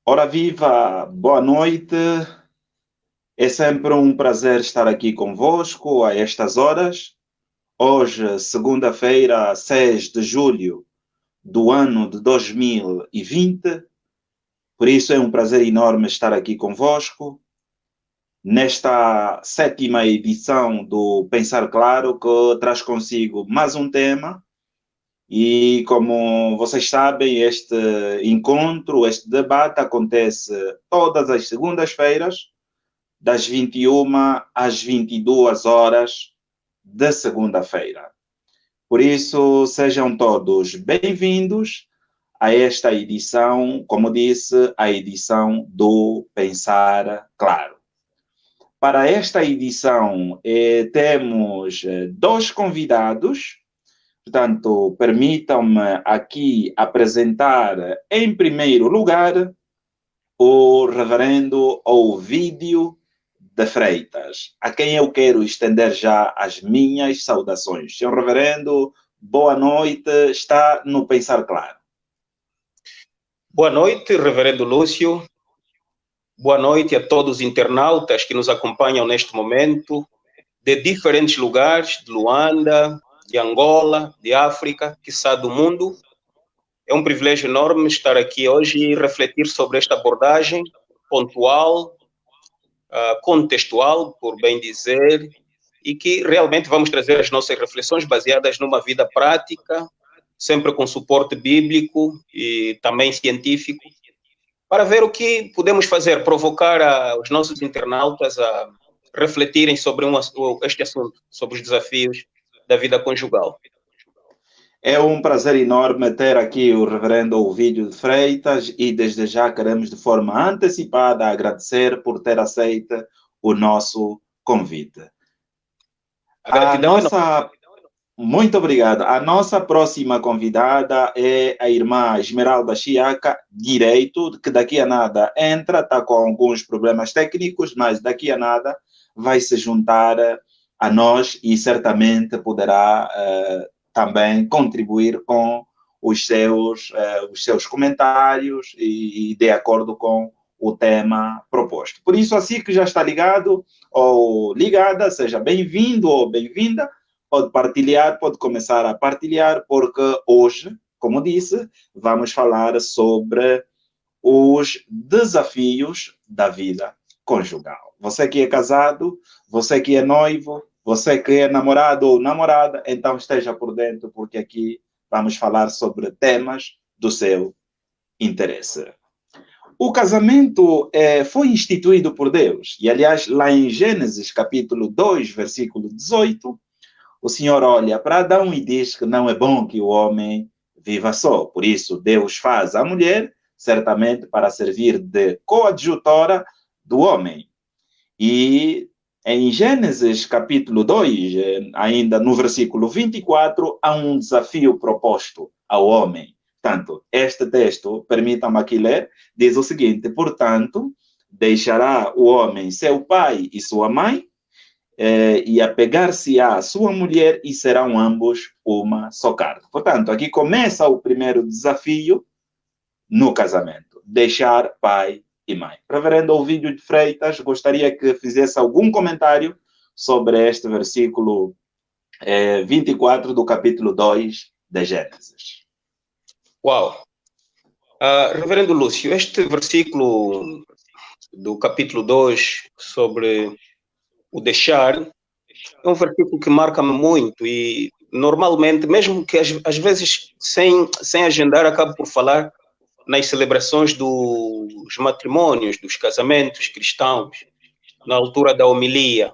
Ora viva, boa noite. É sempre um prazer estar aqui convosco a estas horas. Hoje, segunda-feira, 6 de julho do ano de 2020. Por isso é um prazer enorme estar aqui convosco nesta sétima edição do Pensar Claro, que traz consigo mais um tema. E como vocês sabem, este encontro, este debate acontece todas as segundas-feiras, das 21 às 22 horas de segunda-feira. Por isso, sejam todos bem-vindos a esta edição, como disse, a edição do Pensar Claro. Para esta edição, temos dois convidados. Portanto, permitam-me aqui apresentar, em primeiro lugar, o reverendo Ovídio de Freitas, a quem eu quero estender já as minhas saudações. Senhor reverendo, boa noite, está no Pensar Claro. Boa noite, reverendo Lúcio. Boa noite a todos os internautas que nos acompanham neste momento, de diferentes lugares, de Luanda, de Angola, de África, quiçá do mundo. É um privilégio enorme estar aqui hoje e refletir sobre esta abordagem pontual, contextual, por bem dizer, e que realmente vamos trazer as nossas reflexões baseadas numa vida prática, sempre com suporte bíblico e também científico, para ver o que podemos fazer, provocar os nossos internautas a refletirem sobre este assunto, sobre os desafios da vida conjugal. É um prazer enorme ter aqui o reverendo Ovídio de Freitas e desde já queremos de forma antecipada agradecer por ter aceito o nosso convite. Muito obrigado. A nossa próxima convidada é a irmã Esmeralda Chiaca Direito, que daqui a nada entra, está com alguns problemas técnicos, mas daqui a nada vai se juntar a nós e certamente poderá também contribuir com os seus comentários e de acordo com o tema proposto. Por isso, assim que já está ligado ou ligada, seja bem-vindo ou bem-vinda, pode partilhar, pode começar a partilhar, porque hoje, como disse, vamos falar sobre os desafios da vida conjugal. Você que é casado, você que é noivo, você que é namorado ou namorada, então esteja por dentro, porque aqui vamos falar sobre temas do seu interesse. O casamento foi instituído por Deus. E, aliás, lá em Gênesis, capítulo 2, versículo 18, o Senhor olha para Adão e diz que não é bom que o homem viva só. Por isso, Deus faz a mulher, certamente, para servir de coadjutora do homem. E em Gênesis capítulo 2, ainda no versículo 24, há um desafio proposto ao homem. Portanto, este texto, permitam-me aqui ler, diz o seguinte: portanto, deixará o homem seu pai e sua mãe, e apegar-se-á à sua mulher e serão ambos uma só carne. Portanto, aqui começa o primeiro desafio no casamento: deixar pai e mãe. Reverendo Ovídio de Freitas, gostaria que fizesse algum comentário sobre este versículo 24 do capítulo 2 de Gênesis. Uau! Reverendo Lúcio, este versículo do capítulo 2 sobre o deixar é um versículo que marca-me muito e normalmente, mesmo que às vezes sem agendar, acabo por falar nas celebrações dos matrimônios, dos casamentos cristãos, na altura da homilia.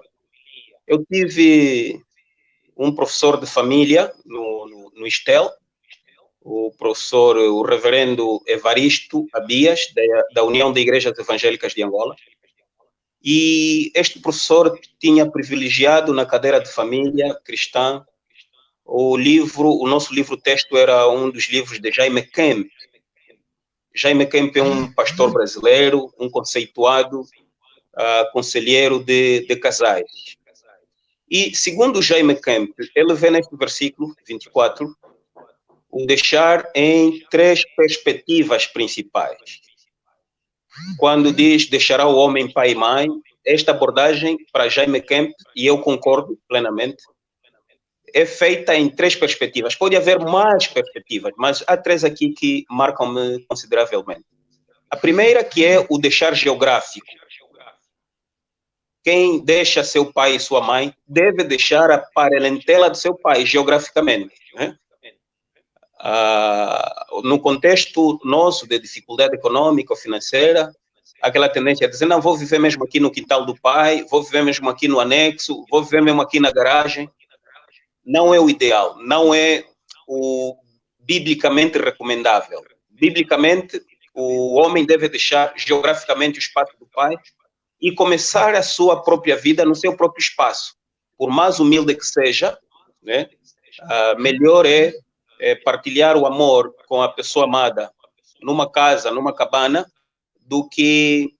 Eu tive um professor de família no Estel, o reverendo Evaristo Abias, da União de Igrejas Evangélicas de Angola. E este professor tinha privilegiado na cadeira de família cristã o nosso livro-texto era um dos livros de Jaime Kemp. Jaime Kemp é um pastor brasileiro, um conceituado conselheiro de casais. E, segundo Jaime Kemp, ele vê neste versículo 24 o deixar em três perspectivas principais. quando diz deixará o homem pai e mãe, esta abordagem para Jaime Kemp, e eu concordo plenamente, é feita em 3 perspectivas. Pode haver mais perspectivas, mas há 3 aqui que marcam-me consideravelmente. A primeira, que é o deixar geográfico. Quem deixa seu pai e sua mãe deve deixar a parentela do seu pai, geograficamente. Né? No contexto nosso de dificuldade econômica ou financeira, aquela tendência a dizer, não, vou viver mesmo aqui no quintal do pai, vou viver mesmo aqui no anexo, vou viver mesmo aqui na garagem. Não é o ideal, não é o biblicamente recomendável. Biblicamente, o homem deve deixar geograficamente o espaço do pai e começar a sua própria vida no seu próprio espaço. Por mais humilde que seja, né, melhor é partilhar o amor com a pessoa amada numa casa, numa cabana, do que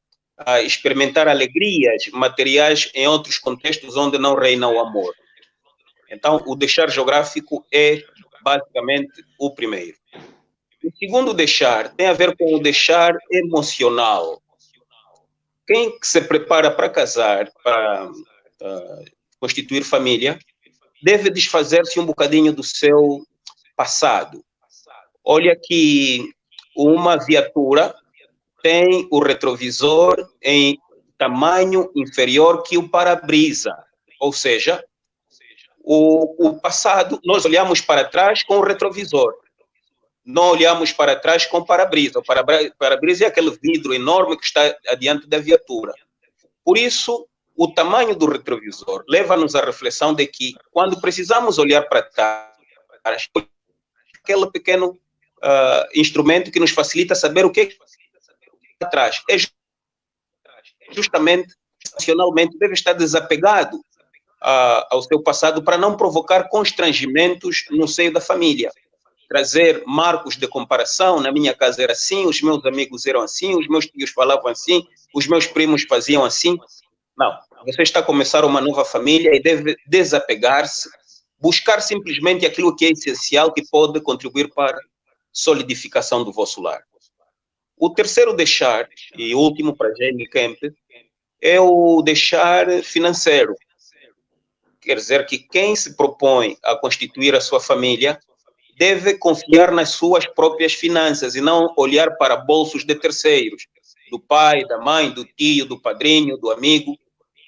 experimentar alegrias materiais em outros contextos onde não reina o amor. Então, o deixar geográfico é basicamente o primeiro. O segundo deixar tem a ver com o deixar emocional. Quem se prepara para casar, para constituir família, deve desfazer-se um bocadinho do seu passado. Olha que uma viatura tem o retrovisor em tamanho inferior que o para-brisa, ou seja, o passado, nós olhamos para trás com o retrovisor, não olhamos para trás com o para-brisa. O para-brisa é aquele vidro enorme que está adiante da viatura. Por isso, o tamanho do retrovisor leva-nos à reflexão de que, quando precisamos olhar para trás, aquele pequeno instrumento que nos facilita saber o que está atrás. É justamente, emocionalmente, deve estar desapegado ao seu passado para não provocar constrangimentos no seio da família. Trazer marcos de comparação, na minha casa era assim, os meus amigos eram assim, os meus tios falavam assim, os meus primos faziam assim. Não, você está a começar uma nova família e deve desapegar-se, buscar simplesmente aquilo que é essencial, que pode contribuir para a solidificação do vosso lar. O terceiro deixar, e último para Jaime Kemp, é o deixar financeiro. Quer dizer que quem se propõe a constituir a sua família deve confiar nas suas próprias finanças e não olhar para bolsos de terceiros, do pai, da mãe, do tio, do padrinho, do amigo.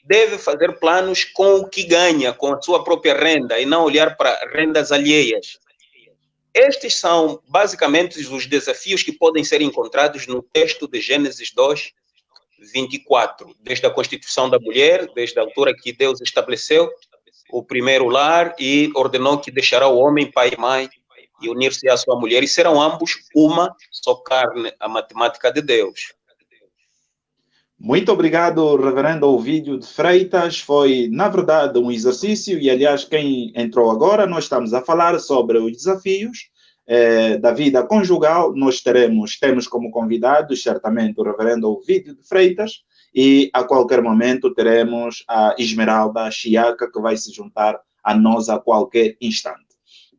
Deve fazer planos com o que ganha, com a sua própria renda, e não olhar para rendas alheias. Estes são basicamente os desafios que podem ser encontrados no texto de Gênesis 2, 24, desde a constituição da mulher, desde a altura que Deus estabeleceu o primeiro lar e ordenou que deixará o homem, pai e mãe, e unir-se à sua mulher, e serão ambos uma só carne, a matemática de Deus. Muito obrigado, reverendo Ovídio de Freitas. Foi, na verdade, um exercício, e aliás, quem entrou agora, nós estamos a falar sobre os desafios da vida conjugal. Nós temos como convidados, certamente, o reverendo Ovídio de Freitas, e a qualquer momento teremos a Esmeralda Chiaca, que vai se juntar a nós a qualquer instante.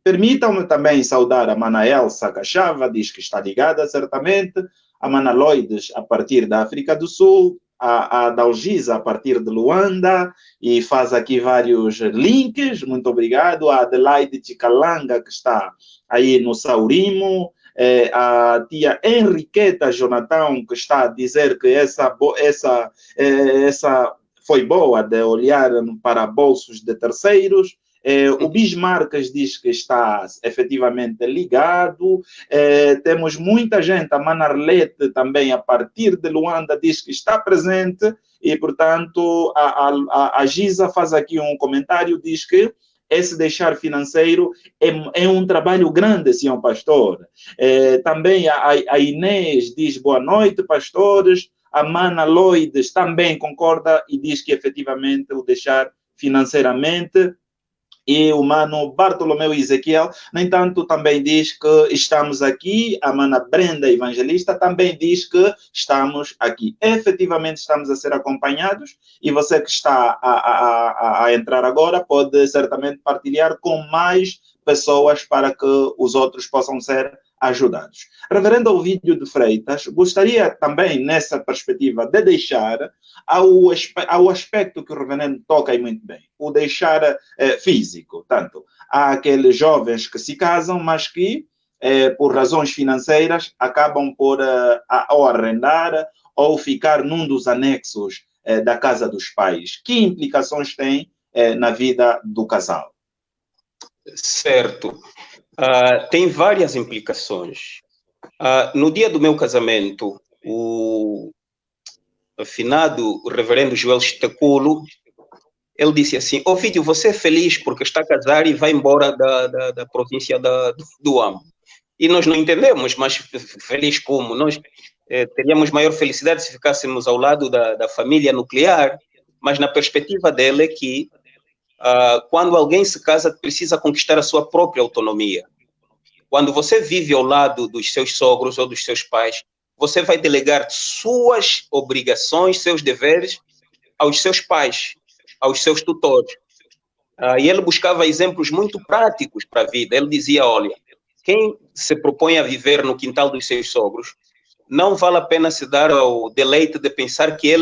Permitam-me também saudar a mana Elsa Cachava, diz que está ligada, certamente, a mana Loides, a partir da África do Sul, a Dalgisa, a partir de Luanda, e faz aqui vários links, muito obrigado, a Adelaide Chicalanga, que está aí no Saurimo, a tia Henriqueta Jonathan, que está a dizer que essa foi boa, de olhar para bolsos de terceiros. O Bismarcas diz que está efetivamente ligado. Temos muita gente, a Manarlete também, a partir de Luanda, diz que está presente. E, portanto, a Giza faz aqui um comentário, diz que esse deixar financeiro é um trabalho grande, senhor pastor. Também a Inês diz boa noite, pastores. A Mana Loides também concorda e diz que, efetivamente, o deixar financeiramente. E o mano Bartolomeu Ezequiel, no entanto, também diz que estamos aqui. A mana Brenda Evangelista também diz que estamos aqui. Efetivamente, estamos a ser acompanhados, e você que está a entrar agora pode certamente partilhar com mais pessoas para que os outros possam ser ajudados. Reverendo Ovídio de Freitas, gostaria também, nessa perspectiva, de deixar ao aspecto que o reverendo toca aí muito bem, o deixar físico. Tanto, há aqueles jovens que se casam, mas que, por razões financeiras, acabam por ou arrendar ou ficar num dos anexos da casa dos pais. Que implicações tem na vida do casal? Certo. Tem várias implicações. No dia do meu casamento, o afinado reverendo Joel Estaculo, ele disse assim: Ovídio, você é feliz porque está a casar e vai embora da província do Amo. E nós não entendemos, mas feliz como? Nós teríamos maior felicidade se ficássemos ao lado da família nuclear, mas na perspectiva dele é que quando alguém se casa, precisa conquistar a sua própria autonomia. Quando você vive ao lado dos seus sogros ou dos seus pais, você vai delegar suas obrigações, seus deveres aos seus pais, aos seus tutores. E ele buscava exemplos muito práticos para a vida. Ele dizia, olha, quem se propõe a viver no quintal dos seus sogros, não vale a pena se dar ao deleite de pensar que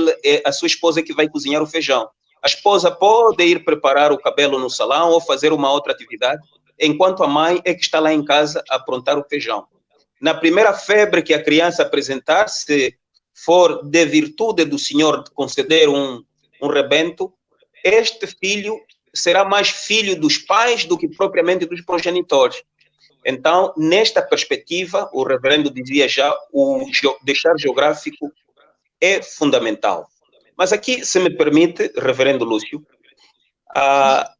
a sua esposa é que vai cozinhar o feijão. A esposa pode ir preparar o cabelo no salão ou fazer uma outra atividade, enquanto a mãe é que está lá em casa a aprontar o feijão. Na primeira febre que a criança apresentar, se for de virtude do Senhor conceder um rebento, este filho será mais filho dos pais do que propriamente dos progenitores. Então, nesta perspectiva, o reverendo dizia já, o deixar geográfico é fundamental. Mas aqui, se me permite, reverendo Lúcio,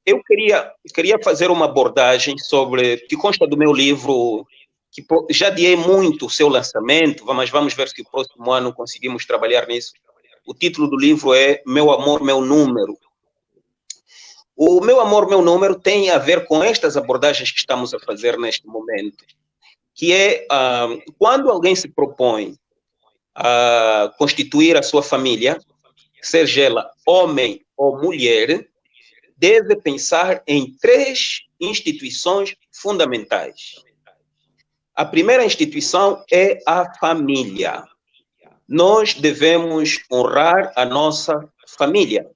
eu queria fazer uma abordagem sobre, que consta do meu livro, que já adiei muito o seu lançamento, mas vamos ver se o próximo ano conseguimos trabalhar nisso. O título do livro é Meu Amor, Meu Número. O Meu Amor, Meu Número tem a ver com estas abordagens que estamos a fazer neste momento, que é quando alguém se propõe a constituir a sua família, seja ela homem ou mulher, deve pensar em 3 instituições fundamentais. A primeira instituição é a família. Nós devemos honrar a nossa família,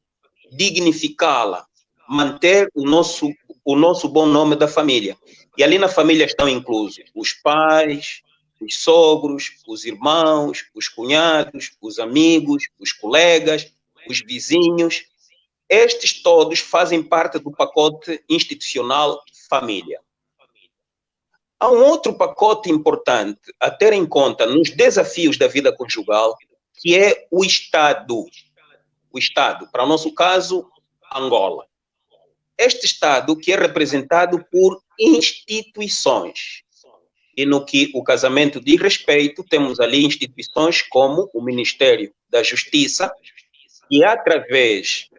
dignificá-la, manter o nosso bom nome da família. E ali na família estão inclusos os pais, os sogros, os irmãos, os cunhados, os amigos, os colegas, os vizinhos. Estes todos fazem parte do pacote institucional família. Há um outro pacote importante a ter em conta nos desafios da vida conjugal, que é o Estado. O Estado, para o nosso caso, Angola. Este Estado que é representado por instituições. E no que o casamento diz respeito, temos ali instituições como o Ministério da Justiça, que através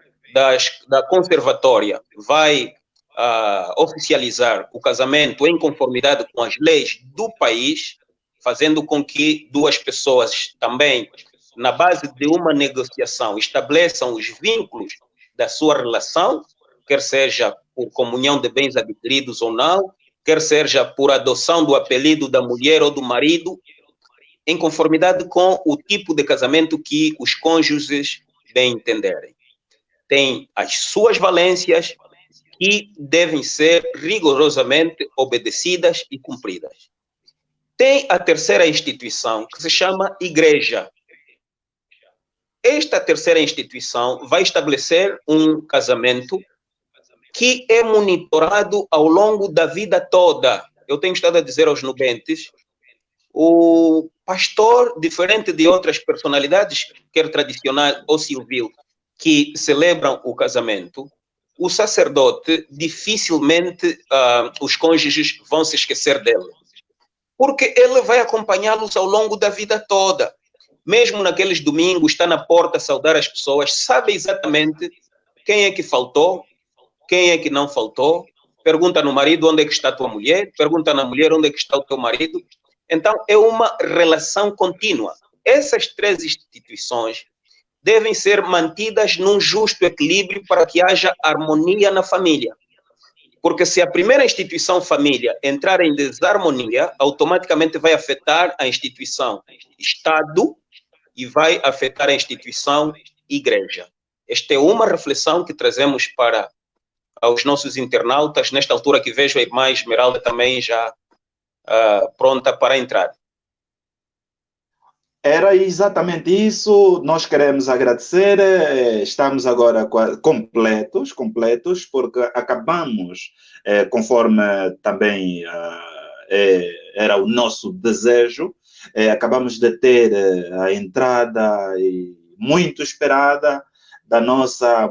da conservatória vai oficializar o casamento em conformidade com as leis do país, fazendo com que 2 pessoas também, na base de uma negociação, estabeleçam os vínculos da sua relação, quer seja por comunhão de bens adquiridos ou não, quer seja por adoção do apelido da mulher ou do marido, em conformidade com o tipo de casamento que os cônjuges bem entenderem. Tem as suas valências que devem ser rigorosamente obedecidas e cumpridas. Tem a terceira instituição, que se chama Igreja. Esta terceira instituição vai estabelecer um casamento que é monitorado ao longo da vida toda. Eu tenho estado a dizer aos nubentes, o pastor, diferente de outras personalidades, quer tradicional ou civil, que celebram o casamento, o sacerdote, dificilmente os cônjuges vão se esquecer dele. Porque ele vai acompanhá-los ao longo da vida toda. Mesmo naqueles domingos, está na porta a saudar as pessoas, sabe exatamente quem é que faltou, quem é que não faltou, pergunta no marido onde é que está a tua mulher, pergunta na mulher onde é que está o teu marido. Então, é uma relação contínua. Essas 3 instituições devem ser mantidas num justo equilíbrio para que haja harmonia na família. Porque se a primeira instituição família entrar em desarmonia, automaticamente vai afetar a instituição Estado e vai afetar a instituição igreja. Esta é uma reflexão que trazemos para os nossos internautas, nesta altura que vejo a irmã Esmeralda também já pronta para entrar. Era exatamente isso. Nós queremos agradecer. Estamos agora completos, porque acabamos, conforme também era o nosso desejo, acabamos de ter a entrada muito esperada da nossa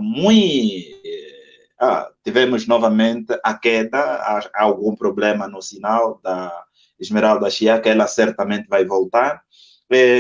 tivemos novamente a queda, há algum problema no sinal da Esmeralda Chiaca, ela certamente vai voltar.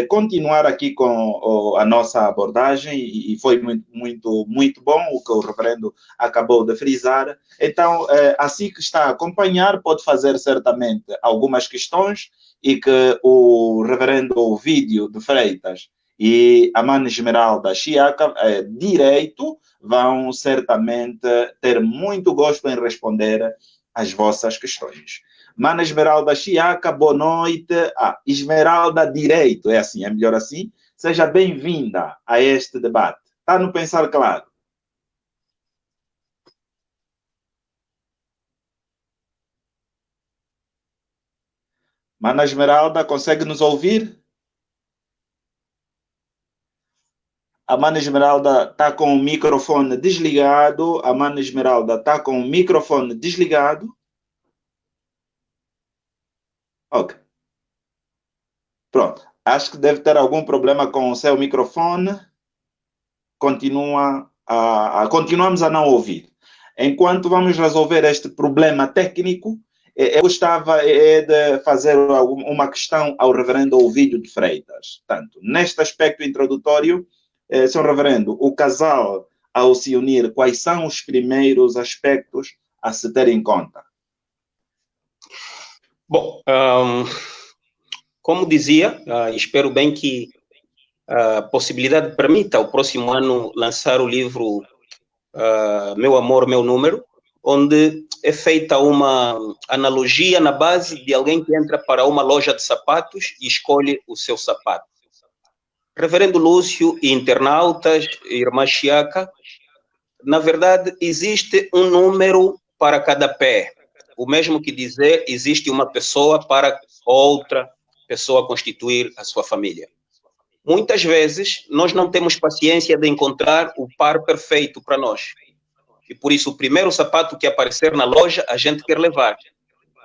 Continuar aqui com a nossa abordagem e foi muito bom o que o reverendo acabou de frisar. Então, assim que está a acompanhar, pode fazer certamente algumas questões e que o reverendo Ovídio de Freitas e a Mana Esmeralda Chiaca, direito, vão certamente ter muito gosto em responder às vossas questões. Mana Esmeralda Chiaca, boa noite. Esmeralda Direito, é assim, é melhor assim. Seja bem-vinda a este debate. Está no Pensar Claro. Mana Esmeralda, consegue nos ouvir? A Mana Esmeralda está com o microfone desligado. A Mana Esmeralda está com o microfone desligado. Ok. Pronto. Acho que deve ter algum problema com o seu microfone. Continuamos a não ouvir. Enquanto vamos resolver este problema técnico, eu gostava de fazer uma questão ao reverendo Ovídio de Freitas. Tanto, neste aspecto introdutório, Sr. Reverendo, o casal, ao se unir, quais são os primeiros aspectos a se ter em conta? Bom, como dizia, espero bem que a possibilidade permita, o próximo ano, lançar o livro Meu Amor, Meu Número, onde é feita uma analogia na base de alguém que entra para uma loja de sapatos e escolhe o seu sapato. Reverendo Lúcio e internautas, irmã Chiaca, na verdade, existe um número para cada pé. O mesmo que dizer, existe uma pessoa para outra pessoa constituir a sua família. Muitas vezes, nós não temos paciência de encontrar o par perfeito para nós. E por isso, o primeiro sapato que aparecer na loja, a gente quer levar.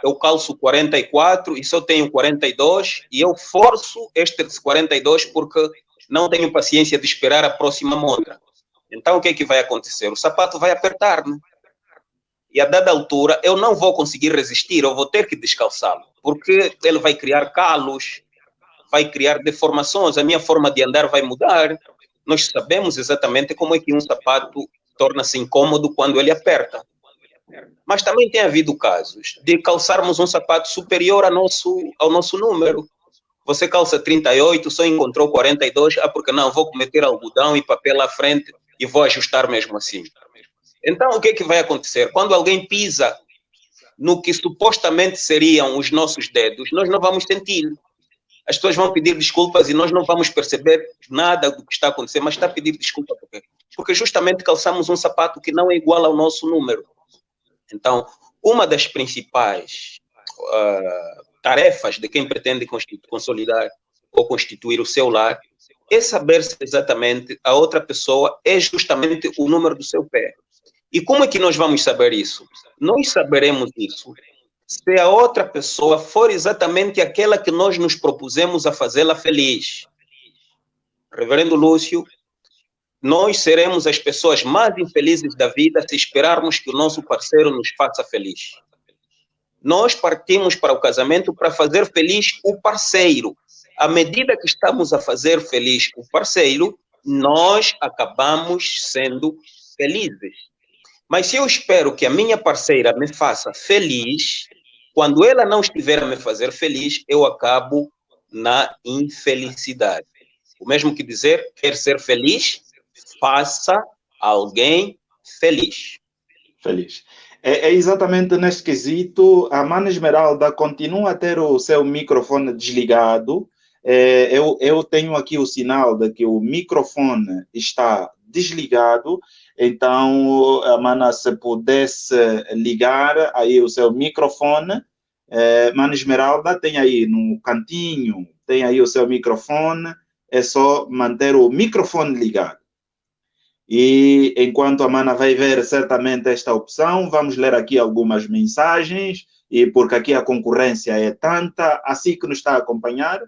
Eu calço 44 e só tenho 42 e eu forço este 42 porque não tenho paciência de esperar a próxima montra. Então, o que é que vai acontecer? O sapato vai apertar, né? E a dada altura, eu não vou conseguir resistir, eu vou ter que descalçá-lo, porque ele vai criar calos, vai criar deformações, a minha forma de andar vai mudar. Nós sabemos exatamente como é que um sapato torna-se incômodo quando ele aperta. Mas também tem havido casos de calçarmos um sapato superior ao nosso número. Você calça 38, só encontrou 42, porque não, vou meter algodão e papel à frente e vou ajustar mesmo assim. Então, o que é que vai acontecer? Quando alguém pisa no que supostamente seriam os nossos dedos, nós não vamos sentir. As pessoas vão pedir desculpas e nós não vamos perceber nada do que está acontecendo, mas está a pedir desculpa por quê? Porque justamente calçamos um sapato que não é igual ao nosso número. Então, uma das principais tarefas de quem pretende consolidar ou constituir o seu lar é saber se exatamente a outra pessoa é justamente o número do seu pé. E como é que nós vamos saber isso? Nós saberemos isso se a outra pessoa for exatamente aquela que nós nos propusemos a fazê-la feliz. Reverendo Lúcio, nós seremos as pessoas mais infelizes da vida se esperarmos que o nosso parceiro nos faça feliz. Nós partimos para o casamento para fazer feliz o parceiro. À medida que estamos a fazer feliz o parceiro, nós acabamos sendo felizes. Mas se eu espero que a minha parceira me faça feliz, quando ela não estiver a me fazer feliz, eu acabo na infelicidade. O mesmo que dizer, quer ser feliz, faça alguém feliz. Feliz. É exatamente neste quesito. A Mana Esmeralda continua a ter o seu microfone desligado. Eu tenho aqui o sinal de que o microfone está desligado. Então, a Mana, se pudesse ligar aí o seu microfone, Mana Esmeralda, tem aí no cantinho, tem aí o seu microfone. É só manter o microfone ligado. E enquanto a Mana vai ver certamente esta opção, vamos ler aqui algumas mensagens, e porque aqui a concorrência é tanta, assim que nos está a acompanhar,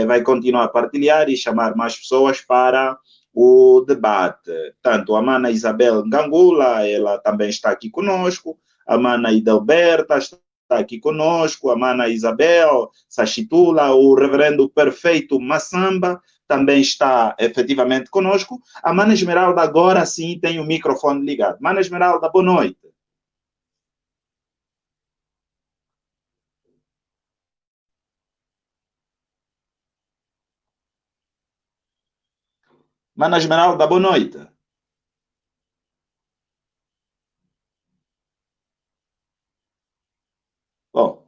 vai continuar a partilhar e chamar mais pessoas para o debate. Tanto a Mana Isabel Gangula, ela também está aqui conosco, a Mana Idalberta está aqui conosco, a Mana Isabel Sachitula, o reverendo Perfeito Massamba, também está efetivamente conosco. A Mana Esmeralda agora sim tem o microfone ligado. Mana Esmeralda, boa noite. Mana Esmeralda, boa noite. Bom,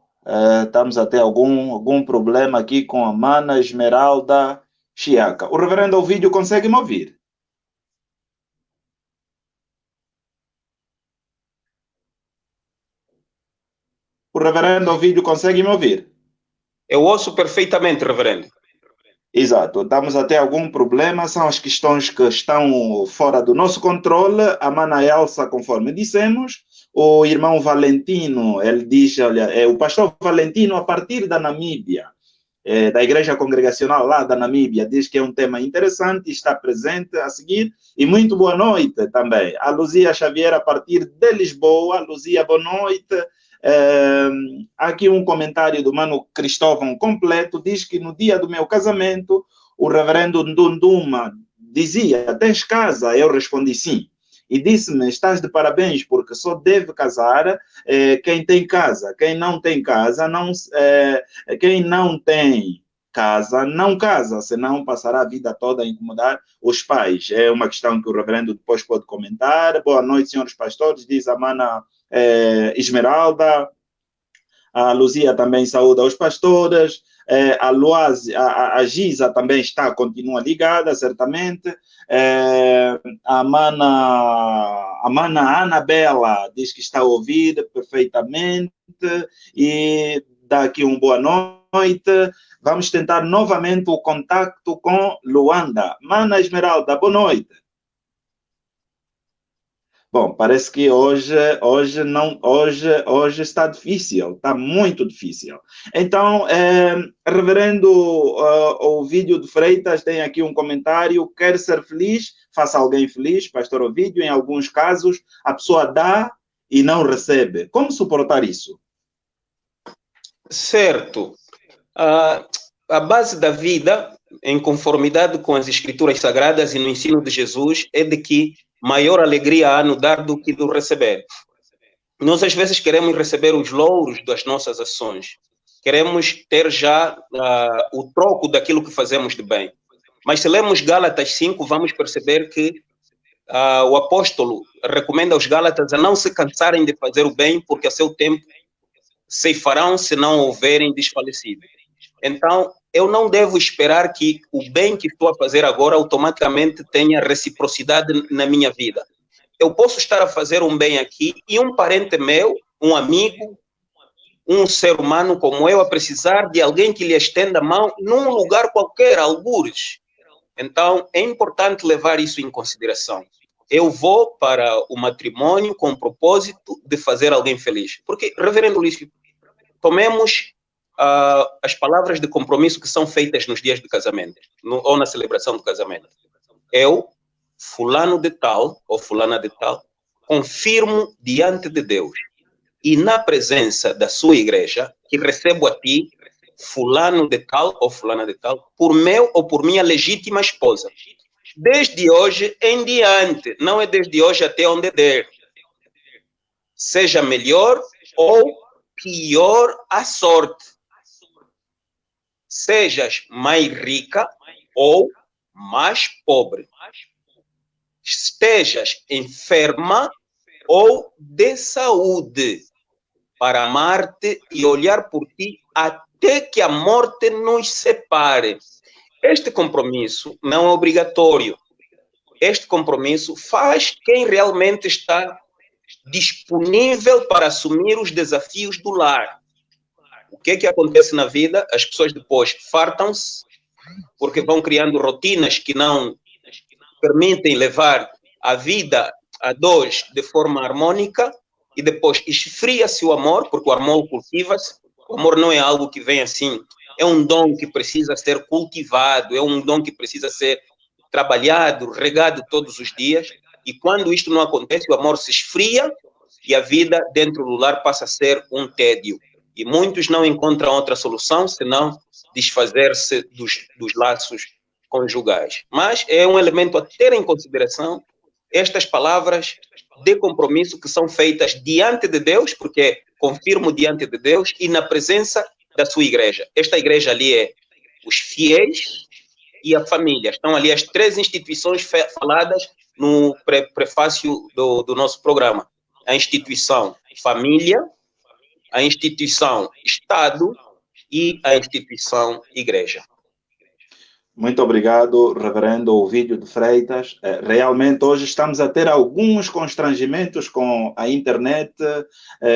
estamos a ter algum problema aqui com a Mana Esmeralda Chiaca. O reverendo Ovídio consegue me ouvir? O reverendo Ovídio consegue me ouvir? Eu ouço perfeitamente, reverendo. Exato, estamos a ter algum problema, são as questões que estão fora do nosso controle. A Mana Elsa, conforme dissemos, o irmão Valentino, ele diz, olha, o pastor Valentino, a partir da Namíbia, da Igreja Congregacional lá da Namíbia, diz que é um tema interessante, está presente a seguir, e muito boa noite também. A Luzia Xavier, a partir de Lisboa. Luzia, boa noite. Aqui um comentário do Mano Cristóvão completo, diz que no dia do meu casamento, o reverendo Ndunduma dizia, tens casa? Eu respondi sim. E disse-me, estás de parabéns, porque só deve casar quem tem casa. Quem não tem casa, quem não tem casa, não casa, senão passará a vida toda a incomodar os pais. É uma questão que o reverendo depois pode comentar. Boa noite, senhores pastores, diz a Mana Esmeralda. A Luzia também saúda os pastores. A Luaz, a Giza também continua ligada, certamente. A Mana Anabela diz que está a ouvir perfeitamente e dá aqui uma boa noite. Vamos tentar novamente o contato com Luanda. Mana Esmeralda, boa noite. Bom, parece que hoje está difícil, está muito difícil. Então, reverendo Ovídio de Freitas tem aqui um comentário: quer ser feliz, faça alguém feliz, pastor Ovídio. Em alguns casos, a pessoa dá e não recebe. Como suportar isso? Certo. A base da vida, em conformidade com as escrituras sagradas e no ensino de Jesus, é de que maior alegria há no dar do que do receber. Nós, às vezes, queremos receber os louros das nossas ações. Queremos ter já o troco daquilo que fazemos de bem. Mas se lemos Gálatas 5, vamos perceber que o apóstolo recomenda aos Gálatas a não se cansarem de fazer o bem, porque a seu tempo ceifarão se não houverem desfalecido. Então, eu não devo esperar que o bem que estou a fazer agora automaticamente tenha reciprocidade na minha vida. Eu posso estar a fazer um bem aqui e um parente meu, um amigo, um ser humano como eu, a precisar de alguém que lhe estenda a mão num lugar qualquer, algures. Então, é importante levar isso em consideração. Eu vou para o matrimônio com o propósito de fazer alguém feliz. Porque, reverendo Lício, tomemos as palavras de compromisso que são feitas nos dias de casamento, ou na celebração do casamento. Eu, fulano de tal, ou fulana de tal, confirmo diante de Deus e na presença da sua igreja que recebo a ti, fulano de tal ou fulana de tal, por meu ou por minha legítima esposa. Desde hoje em diante, não é desde hoje até onde der. Seja melhor ou pior a sorte. Sejas mais rica ou mais pobre. Estejas enferma ou de saúde, para amar-te e olhar por ti até que a morte nos separe. Este compromisso não é obrigatório. Este compromisso faz quem realmente está disponível para assumir os desafios do lar. O que é que acontece na vida? As pessoas depois fartam-se, porque vão criando rotinas que não permitem levar a vida a dois de forma harmônica, e depois esfria-se o amor, porque o amor cultiva-se. O amor não é algo que vem assim, é um dom que precisa ser cultivado, é um dom que precisa ser trabalhado, regado todos os dias, e quando isto não acontece, o amor se esfria e a vida dentro do lar passa a ser um tédio. E muitos não encontram outra solução senão desfazer-se dos laços conjugais. Mas é um elemento a ter em consideração estas palavras de compromisso que são feitas diante de Deus, porque confirmo diante de Deus, e na presença da sua igreja. Esta igreja ali é os fiéis e a família. Estão ali as três instituições faladas no prefácio do nosso programa. A instituição família, a instituição Estado e a instituição igreja. Muito obrigado, reverendo Ovídio de Freitas. Realmente hoje estamos a ter alguns constrangimentos com a internet.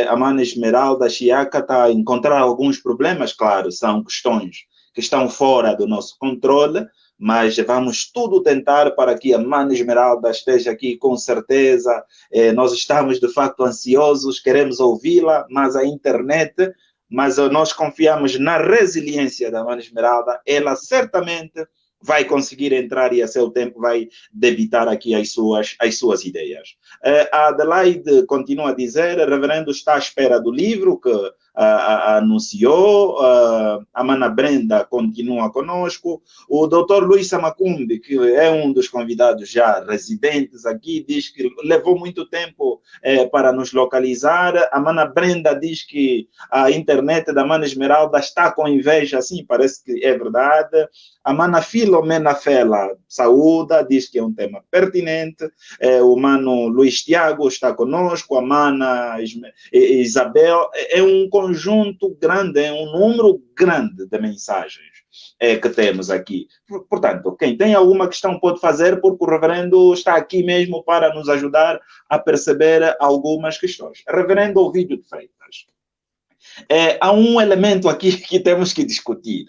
A Mana Esmeralda Chiaca está a encontrar alguns problemas, claro, são questões que estão fora do nosso controle, mas vamos tudo tentar para que a Mana Esmeralda esteja aqui com certeza. Nós estamos de facto ansiosos, queremos ouvi-la, mas a internet... Mas nós confiamos na resiliência da Mana Esmeralda, ela certamente vai conseguir entrar e a seu tempo vai debitar aqui as suas ideias. A Adelaide continua a dizer, reverendo está à espera do livro que anunciou, a Mana Brenda continua conosco, o Dr. Luís Samacumbi, que é um dos convidados já residentes aqui, diz que levou muito tempo para nos localizar. A Mana Brenda diz que a internet da Mana Esmeralda está com inveja, sim, parece que é verdade. A Mana Filomena Fela saúda, diz que é um tema pertinente. O Mano Luís Tiago está conosco, a Mana Isabel. É um conjunto grande, é um número grande de mensagens que temos aqui. Portanto, quem tem alguma questão pode fazer, porque o reverendo está aqui mesmo para nos ajudar a perceber algumas questões. Reverendo Ovídio de Freitas, há um elemento aqui que temos que discutir.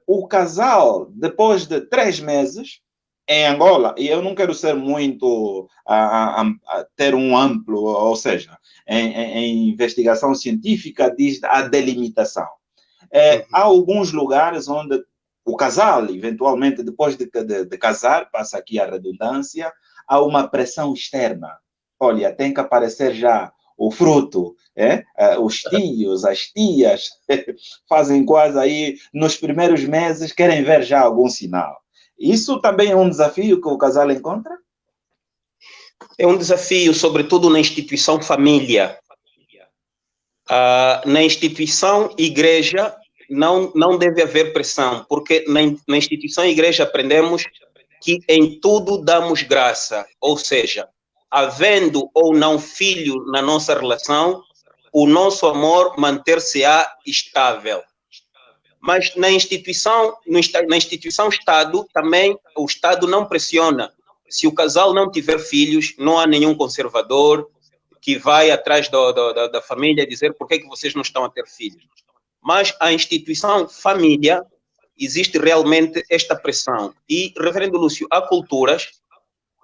O casal, depois de 3 meses, em Angola, e eu não quero ser muito, ter um amplo, ou seja, em investigação científica, diz a delimitação. Há alguns lugares onde o casal, eventualmente, depois de casar, passa aqui a redundância, há uma pressão externa. Olha, tem que aparecer já o fruto, os tios, as tias, fazem quase aí, nos primeiros meses, querem ver já algum sinal. Isso também é um desafio que o casal encontra? É um desafio, sobretudo na instituição família. Na instituição igreja não deve haver pressão, porque na instituição igreja aprendemos que em tudo damos graça, ou seja, havendo ou não filho na nossa relação, o nosso amor manter-se-á estável. Mas na instituição Estado, também o Estado não pressiona. Se o casal não tiver filhos, não há nenhum conservador que vai atrás da família dizer por que vocês não estão a ter filhos. Mas a instituição família, existe realmente esta pressão. E, reverendo Lúcio, há culturas,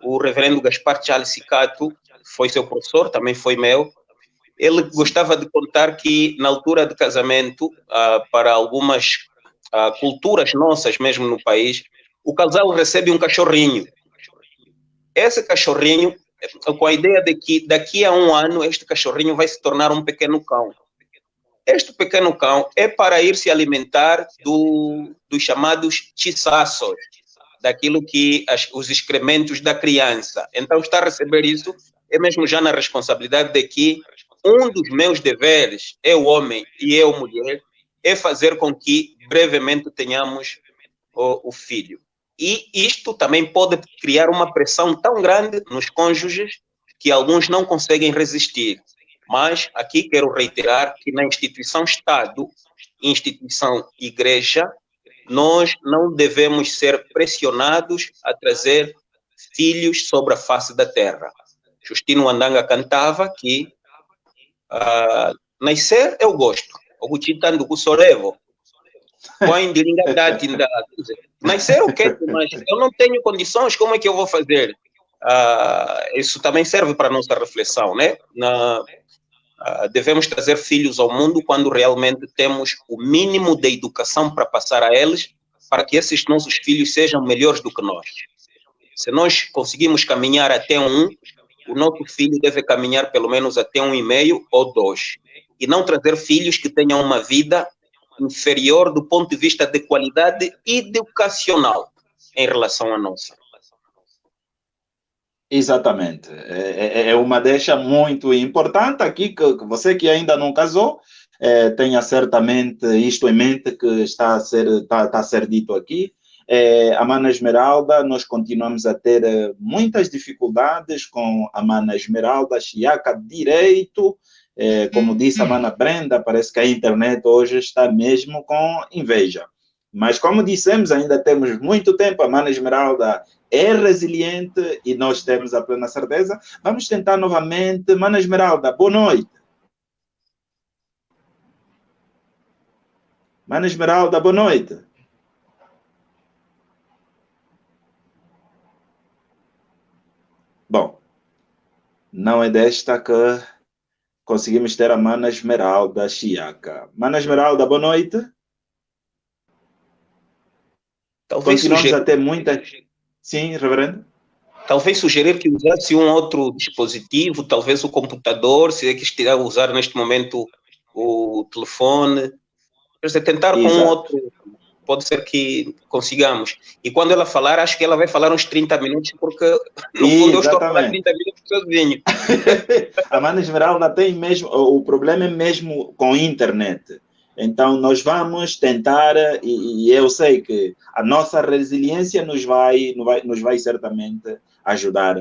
o reverendo Gaspar Charles Sicato foi seu professor, também foi meu. Ele gostava de contar que, na altura de casamento, para algumas culturas nossas, mesmo no país, o casal recebe um cachorrinho. Esse cachorrinho, com a ideia de que daqui a 1 ano, este cachorrinho vai se tornar um pequeno cão. Este pequeno cão é para ir se alimentar dos chamados tiçaços, daquilo que os excrementos da criança. Então, está a receber isso, é mesmo já na responsabilidade de que um dos meus deveres, eu homem e eu mulher, é fazer com que brevemente tenhamos o filho. E isto também pode criar uma pressão tão grande nos cônjuges que alguns não conseguem resistir. Mas aqui quero reiterar que na instituição Estado, instituição Igreja, nós não devemos ser pressionados a trazer filhos sobre a face da terra. Justino Andanga cantava que nascer eu gosto, o Guchitando Kusorevo, nascer eu quero, mas eu não tenho condições, como é que eu vou fazer? Isso também serve para a nossa reflexão, né? Devemos trazer filhos ao mundo quando realmente temos o mínimo de educação para passar a eles, para que esses nossos filhos sejam melhores do que nós. Se nós conseguimos caminhar até o nosso filho deve caminhar pelo menos até 1,5 ou 2. E não trazer filhos que tenham uma vida inferior do ponto de vista de qualidade educacional em relação à nossa. Exatamente. É uma deixa muito importante aqui, que você que ainda não casou, tenha certamente isto em mente que está a ser dito aqui. A Mana Esmeralda, nós continuamos a ter muitas dificuldades com a Mana Esmeralda, Chiaca direito, como disse a Mana Brenda, parece que a internet hoje está mesmo com inveja. Mas como dissemos, ainda temos muito tempo, a Mana Esmeralda é resiliente e nós temos a plena certeza. Vamos tentar novamente. Mana Esmeralda, boa noite. Mana Esmeralda, boa noite. Bom, não é desta que conseguimos ter a Mana Esmeralda Chiaca. Mana Esmeralda, boa noite. Talvez continuamos a ter muitas... Sim, reverendo? Talvez sugerir que usasse um outro dispositivo, talvez o computador, se é que estiver a usar neste momento o telefone. Quer dizer, tentar com um outro, pode ser que consigamos. E quando ela falar, acho que ela vai falar uns 30 minutos, porque no fundo eu estou a falar 30 minutos sozinho. A Mana Esmeralda tem mesmo, o problema é mesmo com a internet. Então, nós vamos tentar, e eu sei que a nossa resiliência nos vai certamente ajudar.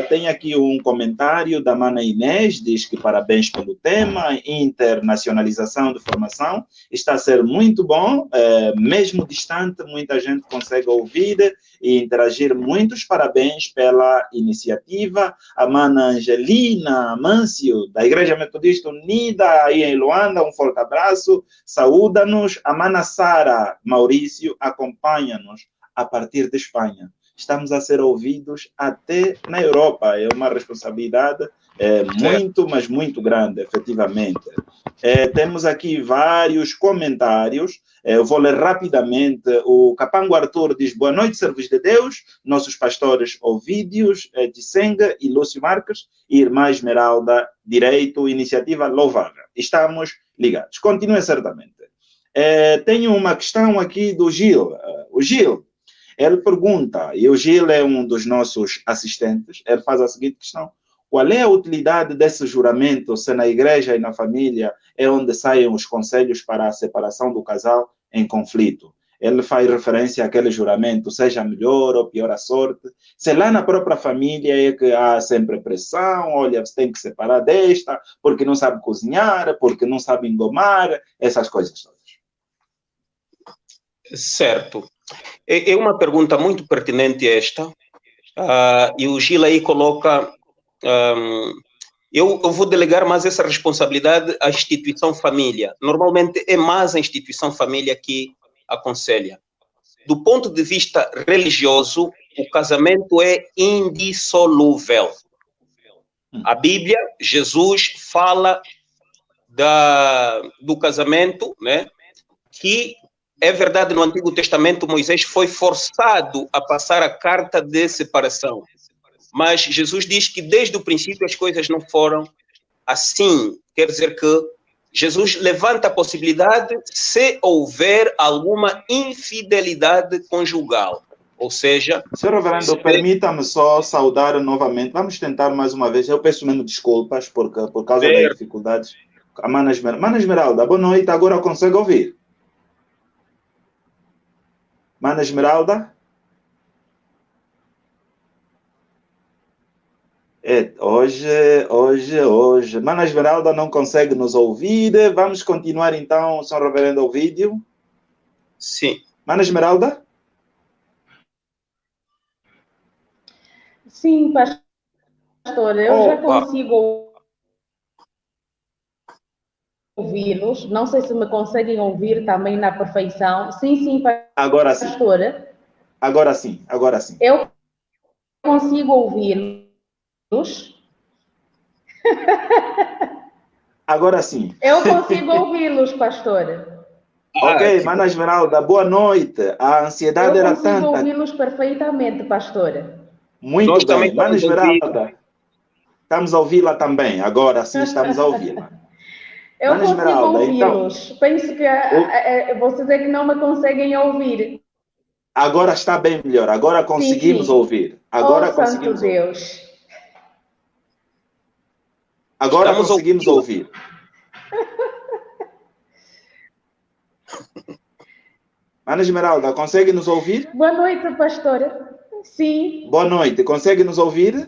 Tem aqui um comentário da Mana Inês, diz que parabéns pelo tema, internacionalização de formação, está a ser muito bom, mesmo distante, muita gente consegue ouvir e interagir. Muitos parabéns pela iniciativa. A Mana Angelina Mâncio, da Igreja Metodista Unida, aí em Luanda, um forte abraço, saúda-nos. A Mana Sara Maurício acompanha-nos a partir de Espanha. Estamos a ser ouvidos até na Europa. É uma responsabilidade muito, mas muito grande, efetivamente. Temos aqui vários comentários. Eu vou ler rapidamente. O Capango Arthur diz: boa noite, servos de Deus, nossos pastores Ovídios de Senga e Lúcio Marques, e Irmã Esmeralda Direito, iniciativa louvável. Estamos ligados. Continue certamente. Tenho uma questão aqui do Gil. O Gil, ele pergunta, e o Gil é um dos nossos assistentes, ele faz a seguinte questão: qual é a utilidade desse juramento se na igreja e na família é onde saem os conselhos para a separação do casal em conflito? Ele faz referência àquele juramento, seja melhor ou pior a sorte. Se lá na própria família é que há sempre pressão, olha, você tem que separar desta, porque não sabe cozinhar, porque não sabe engomar, essas coisas todas. Certo. É uma pergunta muito pertinente esta, e o Gil aí coloca, eu vou delegar mais essa responsabilidade à instituição família. Normalmente é mais a instituição família que aconselha. Do ponto de vista religioso, o casamento é indissolúvel. A Bíblia, Jesus fala do casamento, né, que é verdade, no Antigo Testamento, Moisés foi forçado a passar a carta de separação. Mas Jesus diz que desde o princípio as coisas não foram assim. Quer dizer que Jesus levanta a possibilidade se houver alguma infidelidade conjugal. Ou seja... Senhor Reverendo, permita-me só saudar novamente. Vamos tentar mais uma vez. Eu peço mesmo desculpas por causa das dificuldades. A Mana Esmeralda, boa noite. Agora consegue ouvir? Mana Esmeralda? Hoje. Mana Esmeralda não consegue nos ouvir. Vamos continuar então, São Reverendo, o vídeo. Sim. Mana Esmeralda? Sim, pastor, eu já consigo ouvi-los. Não sei se me conseguem ouvir também na perfeição. Sim, agora sim. Pastor. Agora sim. Eu consigo ouvi-los. Agora sim. Eu consigo ouvi-los, pastor. Ok, Mana Esmeralda, boa noite. A ansiedade era tanta. Eu consigo ouvi-los perfeitamente, pastor. Muito Nós bem. Mana Esmeralda, estamos a ouvi-la também. Agora sim estamos a ouvi-la. Eu Mana consigo Esmeralda, ouvi-los. Então, penso que vocês é que não me conseguem ouvir. Agora está bem melhor. Agora conseguimos ouvir. Agora conseguimos Santo Deus. Agora estamos conseguimos ouvir. Ana Esmeralda, consegue nos ouvir? Boa noite, pastora. Sim. Boa noite. Consegue nos ouvir?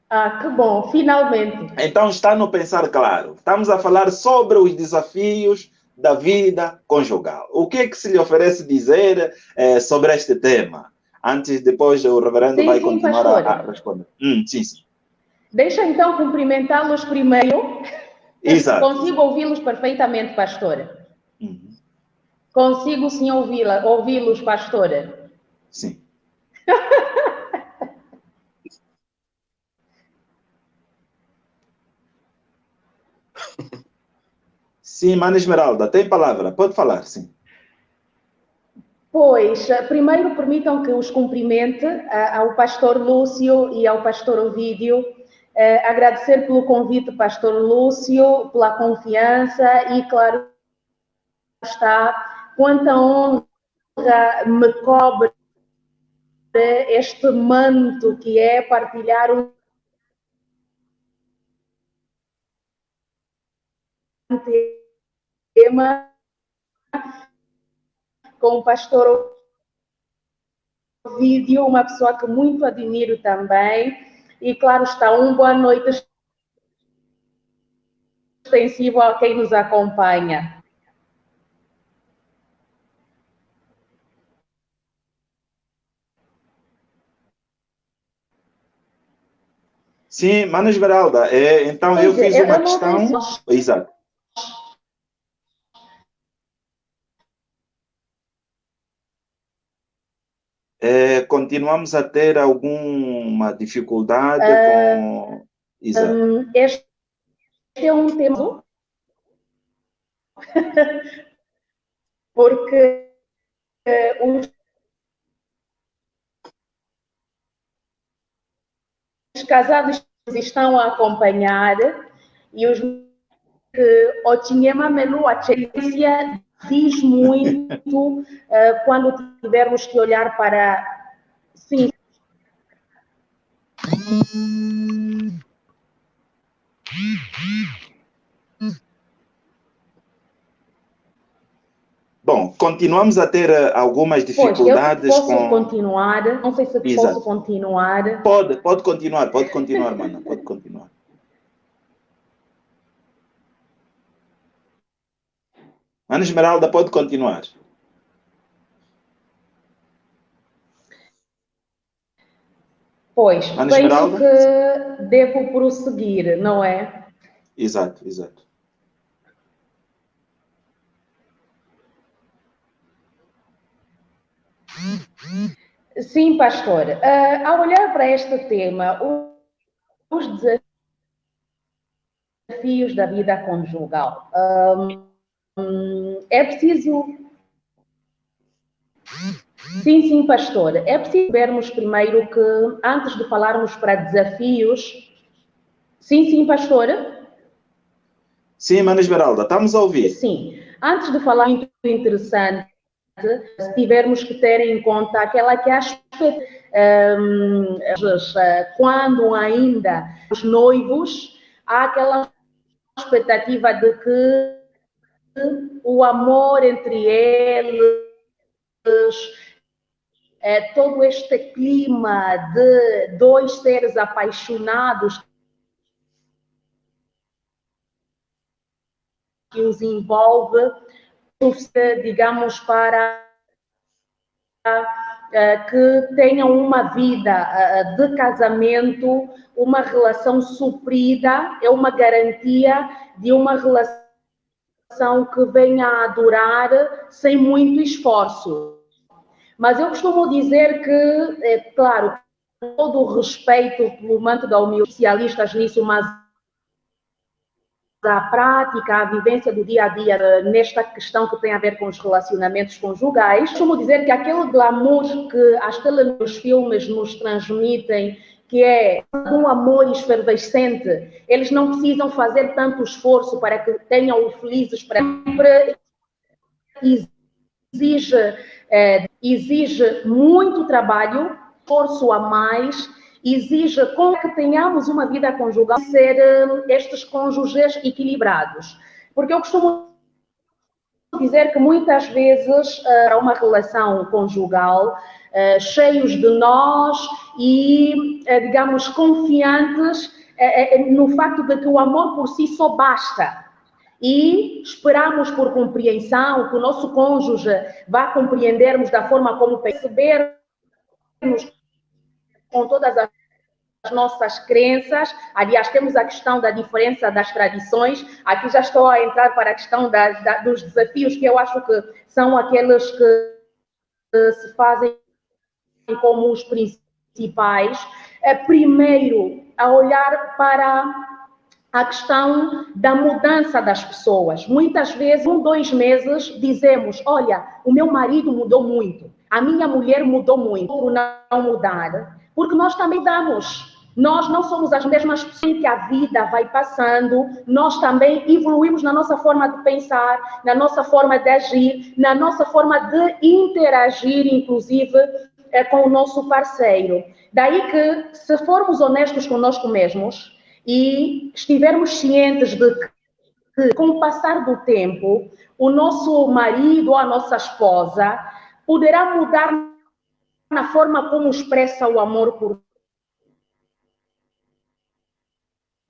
Ah, que bom, finalmente. Então está no Pensar Claro. Estamos a falar sobre os desafios da vida conjugal. O que é que se lhe oferece dizer sobre este tema? Depois o reverendo vai continuar a responder. Sim. Deixa então cumprimentá-los primeiro. Exato. Consigo ouvi-los perfeitamente, pastora. Consigo sim ouvi-los, pastora. Sim. Sim, Mana Esmeralda, tem palavra, pode falar, sim. Pois, primeiro permitam que os cumprimente ao pastor Lúcio e ao pastor Ovídio, agradecer pelo convite, pastor Lúcio, pela confiança e, claro está, quanta honra me cobre este manto que é partilhar um tema com o pastor Ovídio, uma pessoa que muito admiro também, e claro está, boa noite extensivo a quem nos acompanha. Sim, Mana Esmeralda, então eu fiz uma questão... Exato. Continuamos a ter alguma dificuldade com... Exato. Este é um tema porque os casados estão a acompanhar e os que o cinema melu a ciência diz muito quando tivermos que olhar para... Sim. Bom, continuamos a ter algumas dificuldades eu posso continuar, não sei se posso continuar. Pode continuar, Mana, pode continuar. Ana Esmeralda, pode continuar. Pois, penso que devo prosseguir, não é? Exato. Sim, pastor. Ao olhar para este tema, os desafios da vida conjugal, é preciso... Sim, pastor. É preciso vermos primeiro que, antes de falarmos para desafios... Sim, pastor? Sim, Mana Esmeralda, estamos a ouvir. Sim. Antes de falar, muito interessante, se tivermos que ter em conta aquela que quando ainda os noivos, há aquela expectativa de que o amor entre eles, todo este clima de dois seres apaixonados que os envolve, digamos, para que tenham uma vida de casamento, uma relação suprida, é uma garantia de uma relação que venha a durar sem muito esforço. Mas eu costumo dizer que, claro, todo o respeito pelo manto da humildade, especialistas nisso, mas a prática, a vivência do dia a dia nesta questão que tem a ver com os relacionamentos conjugais. Costumo dizer que aquele glamour que as telenovelas, filmes nos transmitem, que é um amor efervescente, eles não precisam fazer tanto esforço para que tenham felizes para sempre. Exige muito trabalho, esforço a mais, exige que tenhamos uma vida conjugal, ser estes cônjuges equilibrados. Porque eu costumo dizer que muitas vezes para uma relação conjugal, cheios de nós e, digamos, confiantes no facto de que o amor por si só basta. E esperamos por compreensão, que o nosso cônjuge vá compreendermos da forma como percebermos com todas as nossas crenças. Aliás, temos a questão da diferença das tradições. Aqui já estou a entrar para a questão dos desafios, que eu acho que são aqueles que se fazem como os principais. Primeiro, a olhar para a questão da mudança das pessoas. Muitas vezes, 2 meses, dizemos, olha, o meu marido mudou muito, a minha mulher mudou muito, por não mudar, porque nós também mudamos. Nós não somos as mesmas pessoas que a vida vai passando, nós também evoluímos na nossa forma de pensar, na nossa forma de agir, na nossa forma de interagir, inclusive, com o nosso parceiro. Daí que, se formos honestos conosco mesmos, e estivermos cientes de que, com o passar do tempo, o nosso marido ou a nossa esposa poderá mudar na forma como expressa o amor por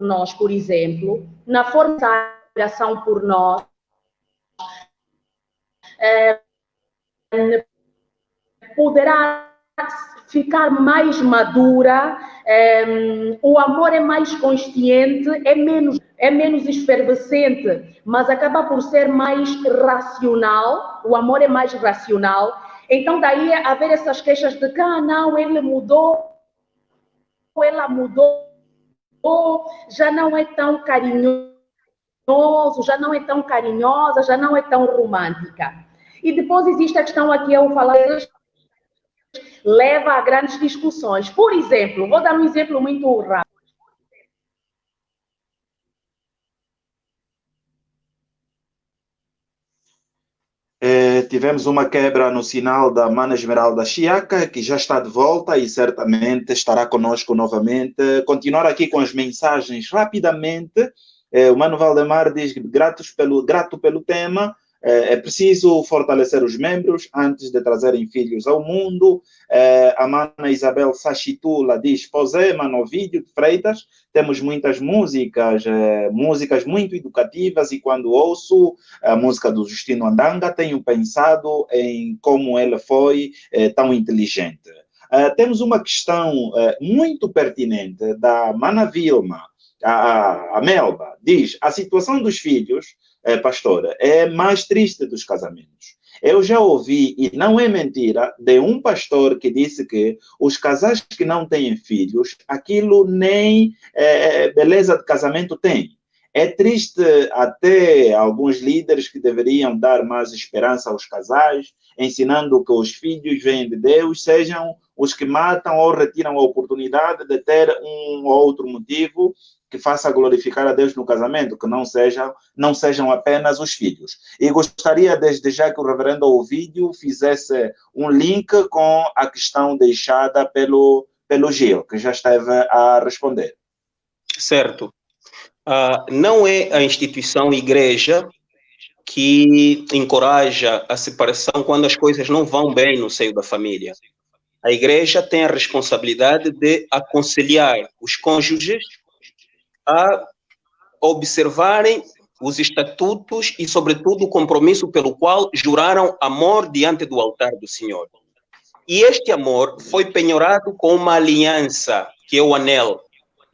nós, por exemplo, na forma de admiração por nós, poderá ficar mais madura, o amor é mais consciente, é menos efervescente, mas acaba por ser mais racional, o amor é mais racional. Então, daí haver essas queixas de que, não, ele mudou, ela mudou, já não é tão carinhoso, já não é tão carinhosa, já não é tão romântica. E depois existe a questão aqui, eu falar, leva a grandes discussões. Por exemplo, vou dar um exemplo muito rápido. Tivemos uma quebra no sinal da Mana Esmeralda Chiaca, que já está de volta e certamente estará conosco novamente. Continuar aqui com as mensagens rapidamente. O Mano Valdemar diz grato pelo tema. É preciso fortalecer os membros antes de trazerem filhos ao mundo. A Mana Isabel Sachitula diz, Posé, Manovídeo de Freitas, temos muitas músicas muito educativas e quando ouço a música do Justino Andanga, tenho pensado em como ela foi tão inteligente. Temos uma questão muito pertinente da Mana Vilma, a Melba, diz, a situação dos filhos, pastora, é mais triste dos casamentos. Eu já ouvi, e não é mentira, de um pastor que disse que os casais que não têm filhos, aquilo nem beleza de casamento tem. É triste até alguns líderes que deveriam dar mais esperança aos casais, ensinando que os filhos vêm de Deus, sejam os que matam ou retiram a oportunidade de ter um ou outro motivo que faça glorificar a Deus no casamento, que não sejam apenas os filhos. E gostaria, desde já, que o reverendo Ovídio fizesse um link com a questão deixada pelo Gil, que já esteve a responder. Certo. Não é a instituição igreja que encoraja a separação quando as coisas não vão bem no seio da família. A igreja tem a responsabilidade de aconselhar os cônjuges a observarem os estatutos e, sobretudo, o compromisso pelo qual juraram amor diante do altar do Senhor. E este amor foi penhorado com uma aliança, que é o anel.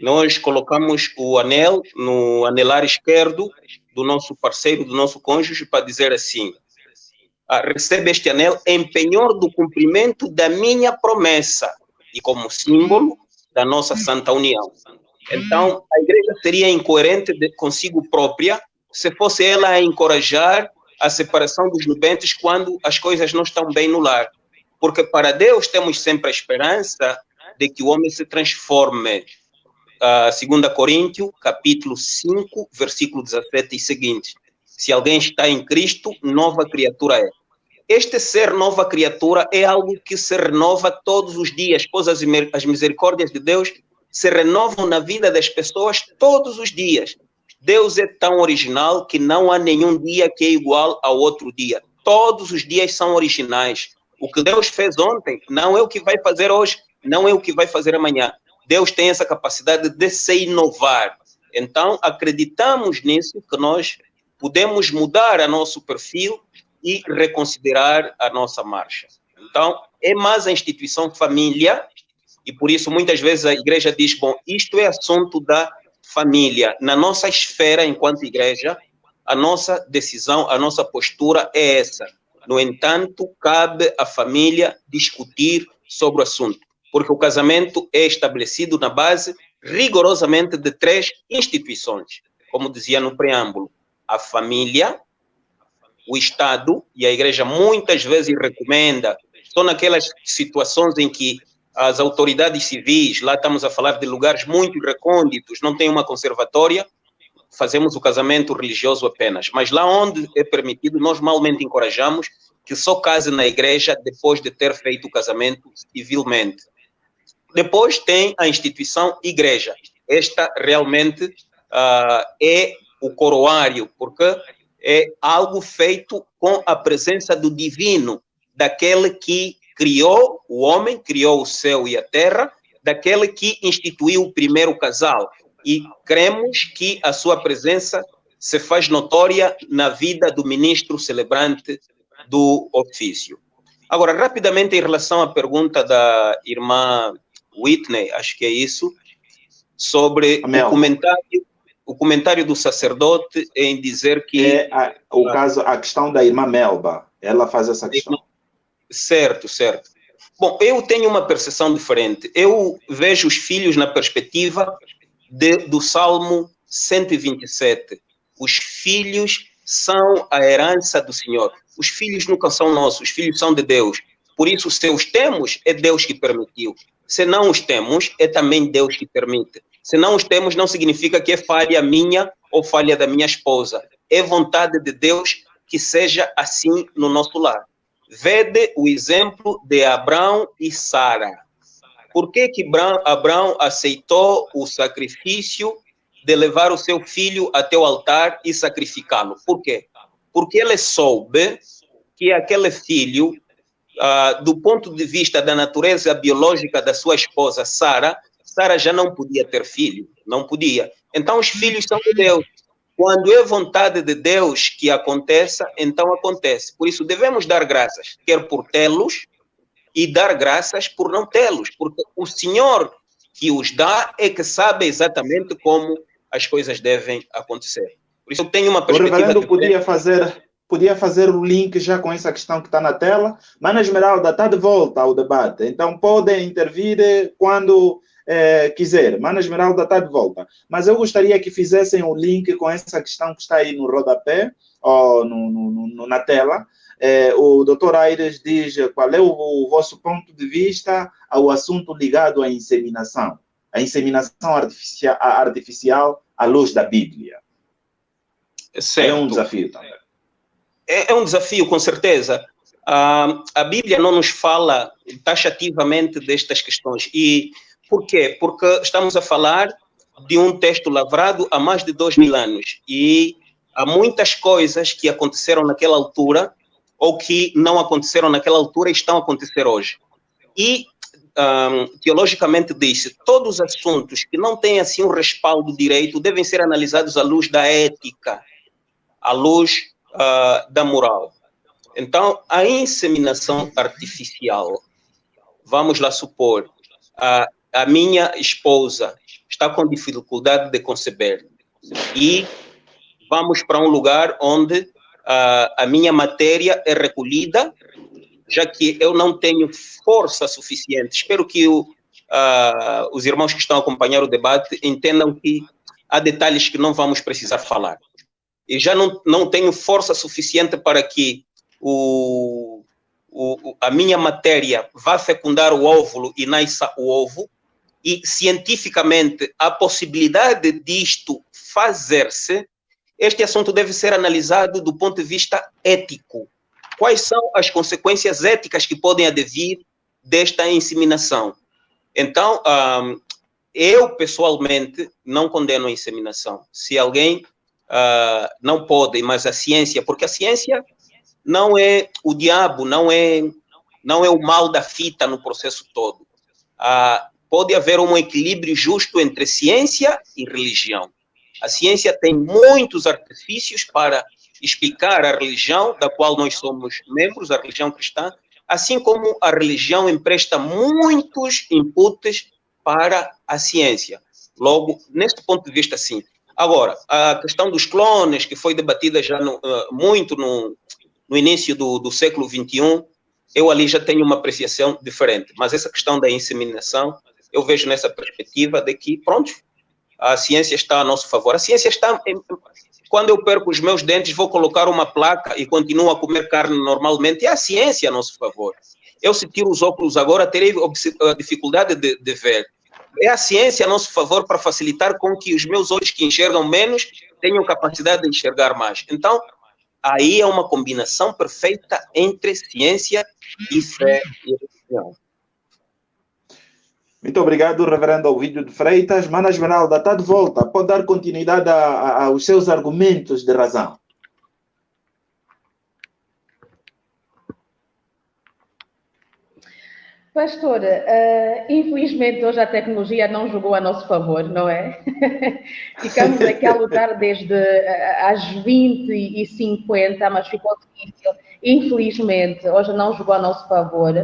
Nós colocamos o anel no anelar esquerdo do nosso parceiro, do nosso cônjuge, para dizer assim: recebe este anel em penhor do cumprimento da minha promessa e como símbolo da nossa santa união. Então, a igreja seria incoerente consigo própria se fosse ela a encorajar a separação dos nubentes quando as coisas não estão bem no lar. Porque para Deus temos sempre a esperança de que o homem se transforme. 2 Coríntios, capítulo 5, versículo 17 e seguinte. Se alguém está em Cristo, nova criatura é. Este ser nova criatura é algo que se renova todos os dias, pois as misericórdias de Deus se renovam na vida das pessoas todos os dias. Deus é tão original que não há nenhum dia que é igual ao outro dia. Todos os dias são originais. O que Deus fez ontem não é o que vai fazer hoje, não é o que vai fazer amanhã. Deus tem essa capacidade de se inovar. Então, acreditamos nisso, que nós podemos mudar o nosso perfil e reconsiderar a nossa marcha. Então, é mais a instituição família, e por isso muitas vezes a igreja diz, bom, isto é assunto da família. Na nossa esfera, enquanto igreja, a nossa decisão, a nossa postura é essa. No entanto, cabe à família discutir sobre o assunto, porque o casamento é estabelecido na base rigorosamente de 3 instituições, como dizia no preâmbulo: a família, o Estado, e a igreja muitas vezes recomenda, só naquelas situações em que as autoridades civis, lá estamos a falar de lugares muito recônditos, não tem uma conservatória, fazemos o casamento religioso apenas. Mas lá onde é permitido, nós malmente encorajamos que só case na igreja depois de ter feito o casamento civilmente. Depois tem a instituição igreja. Esta realmente é o coroário, porque é algo feito com a presença do divino, daquele que criou o homem, criou o céu e a terra, daquele que instituiu o primeiro casal. E cremos que a sua presença se faz notória na vida do ministro celebrante do ofício. Agora, rapidamente, em relação à pergunta da irmã Whitney, acho que é isso, sobre o comentário do sacerdote em dizer que... a questão da irmã Melba, ela faz essa questão. Certo. Bom, eu tenho uma percepção diferente. Eu vejo os filhos na perspectiva do Salmo 127. Os filhos são a herança do Senhor. Os filhos nunca são nossos, os filhos são de Deus. Por isso, se os temos, é Deus que permitiu. Se não os temos, é também Deus que permite. Se não os temos, não significa que é falha minha ou falha da minha esposa. É vontade de Deus que seja assim no nosso lar. Vede o exemplo de Abraão e Sara. Por que Abraão aceitou o sacrifício de levar o seu filho até o altar e sacrificá-lo? Por quê? Porque ele soube que aquele filho, do ponto de vista da natureza biológica da sua esposa Sara já não podia ter filho, não podia. Então os filhos são de Deus. Quando é vontade de Deus que aconteça, então acontece. Por isso devemos dar graças, quer por tê-los, e dar graças por não tê-los, porque o Senhor que os dá é que sabe exatamente como as coisas devem acontecer. Por isso eu tenho uma perspectiva... O reverendo podia fazer o link já com essa questão que está na tela. Mana Esmeralda está de volta ao debate, então podem intervir quando quiser. Mana Esmeralda está de volta. Mas eu gostaria que fizessem o link com essa questão que está aí no rodapé, ou na tela. O Dr. Aires diz qual é o vosso ponto de vista ao assunto ligado à inseminação. A inseminação artificial à luz da Bíblia. Certo. É um desafio também. É um desafio, com certeza. A Bíblia não nos fala taxativamente destas questões. E por quê? Porque estamos a falar de um texto lavrado há mais de 2000 anos. E há muitas coisas que aconteceram naquela altura ou que não aconteceram naquela altura e estão a acontecer hoje. E, teologicamente diz, todos os assuntos que não têm assim um respaldo direito devem ser analisados à luz da ética. à luz da moral. Então, a inseminação artificial, vamos lá supor, a minha esposa está com dificuldade de conceber e vamos para um lugar onde a minha matéria é recolhida, já que eu não tenho força suficiente. Espero que os irmãos que estão a acompanhar o debate entendam que há detalhes que não vamos precisar falar. E já não tenho força suficiente para que a minha matéria vá fecundar o óvulo e nasça o ovo, e cientificamente a possibilidade disto fazer-se, este assunto deve ser analisado do ponto de vista ético. Quais são as consequências éticas que podem advir desta inseminação? Então, eu pessoalmente não condeno a inseminação. Se alguém não pode, mas a ciência, porque a ciência não é o diabo, não é o mal da fita no processo todo. Pode haver um equilíbrio justo entre ciência e religião. A ciência tem muitos artifícios para explicar a religião da qual nós somos membros, a religião cristã, assim como a religião empresta muitos inputs para a ciência. Logo, neste ponto de vista, sim. Agora, a questão dos clones, que foi debatida já muito no início do século XXI, eu ali já tenho uma apreciação diferente. Mas essa questão da inseminação, eu vejo nessa perspectiva de que, pronto, a ciência está a nosso favor. A ciência está... Quando eu perco os meus dentes, vou colocar uma placa e continuo a comer carne normalmente. É a ciência a nosso favor. Eu, se tiro os óculos agora, terei a dificuldade de ver. É a ciência a nosso favor para facilitar com que os meus olhos que enxergam menos tenham capacidade de enxergar mais. Então, aí é uma combinação perfeita entre ciência e fé e religião. Muito obrigado, reverendo Ovídio de Freitas. Mana Esmeralda, está de volta. Pode dar continuidade aos seus argumentos de razão. Pastor, infelizmente hoje a tecnologia não jogou a nosso favor, não é? Ficamos aqui a lutar desde às 20h50, mas ficou difícil. Infelizmente, hoje não jogou a nosso favor.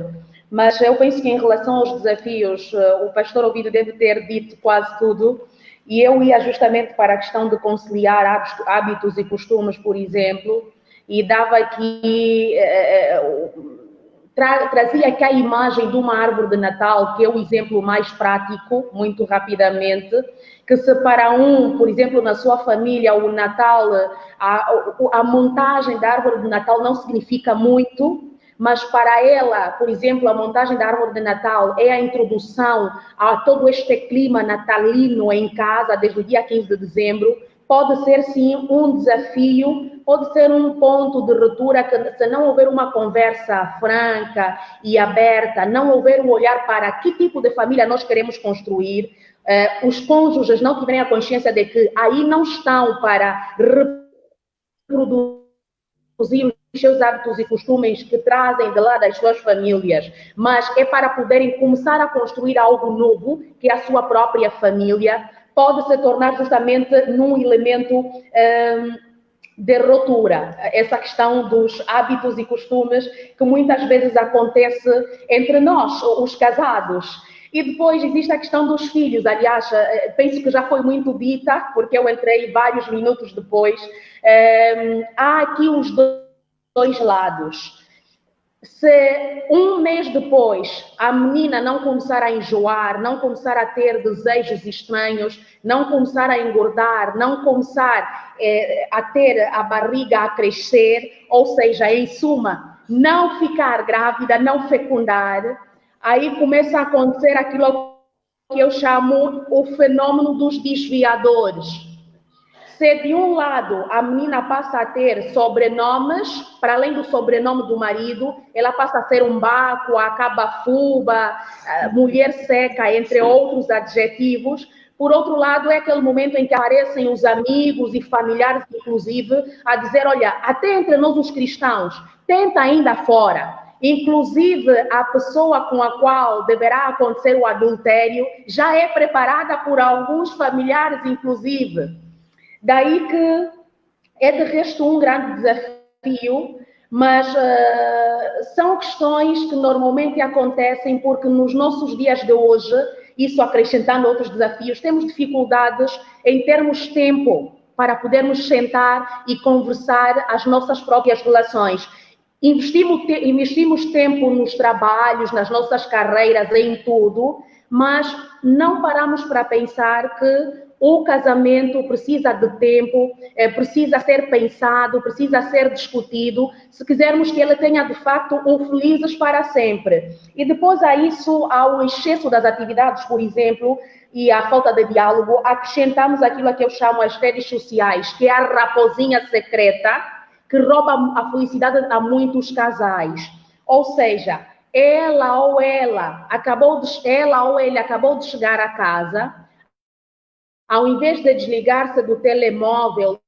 Mas eu penso que em relação aos desafios, o pastor Ovídio deve ter dito quase tudo. E eu ia justamente para a questão de conciliar hábitos e costumes, por exemplo, e dava aqui... trazia aqui a imagem de uma árvore de Natal, que é o exemplo mais prático, muito rapidamente, que se para por exemplo, na sua família, o Natal, a montagem da árvore de Natal não significa muito, mas para ela, por exemplo, a montagem da árvore de Natal é a introdução a todo este clima natalino em casa, desde o dia 15 de dezembro, pode ser, sim, um desafio, pode ser um ponto de ruptura, que se não houver uma conversa franca e aberta, não houver um olhar para que tipo de família nós queremos construir, os cônjuges não tiverem a consciência de que aí não estão para reproduzir os seus hábitos e costumes que trazem de lá das suas famílias, mas é para poderem começar a construir algo novo, que é a sua própria família, pode se tornar justamente num elemento de ruptura, essa questão dos hábitos e costumes que muitas vezes acontece entre nós, os casados. E depois existe a questão dos filhos, aliás, penso que já foi muito dita, porque eu entrei vários minutos depois. Há aqui os dois lados. Se um mês depois a menina não começar a enjoar, não começar a ter desejos estranhos, não começar a engordar, não começar a ter a barriga a crescer, ou seja, em suma, não ficar grávida, não fecundar, aí começa a acontecer aquilo que eu chamo o fenômeno dos desviadores. Se de um lado a menina passa a ter sobrenomes, para além do sobrenome do marido, ela passa a ser um baco, a cabafuba, mulher seca, entre outros adjetivos. Por outro lado, é aquele momento em que aparecem os amigos e familiares, inclusive, a dizer, olha, até entre nós os cristãos, tenta ainda fora. Inclusive, a pessoa com a qual deverá acontecer o adultério já é preparada por alguns familiares, inclusive. Daí que é de resto um grande desafio, mas são questões que normalmente acontecem porque nos nossos dias de hoje, isso acrescentando outros desafios, temos dificuldades em termos tempo para podermos sentar e conversar as nossas próprias relações. Investimos tempo nos trabalhos, nas nossas carreiras, em tudo, mas não paramos para pensar que o casamento precisa de tempo, precisa ser pensado, precisa ser discutido, se quisermos que ele tenha, de facto, um felizes para sempre. E depois a isso, ao excesso das atividades, por exemplo, e à falta de diálogo, acrescentamos aquilo que eu chamo as redes sociais, que é a raposinha secreta, que rouba a felicidade a muitos casais. Ou seja, ela ou ele acabou de chegar a casa, ao invés de desligar-se do telemóvel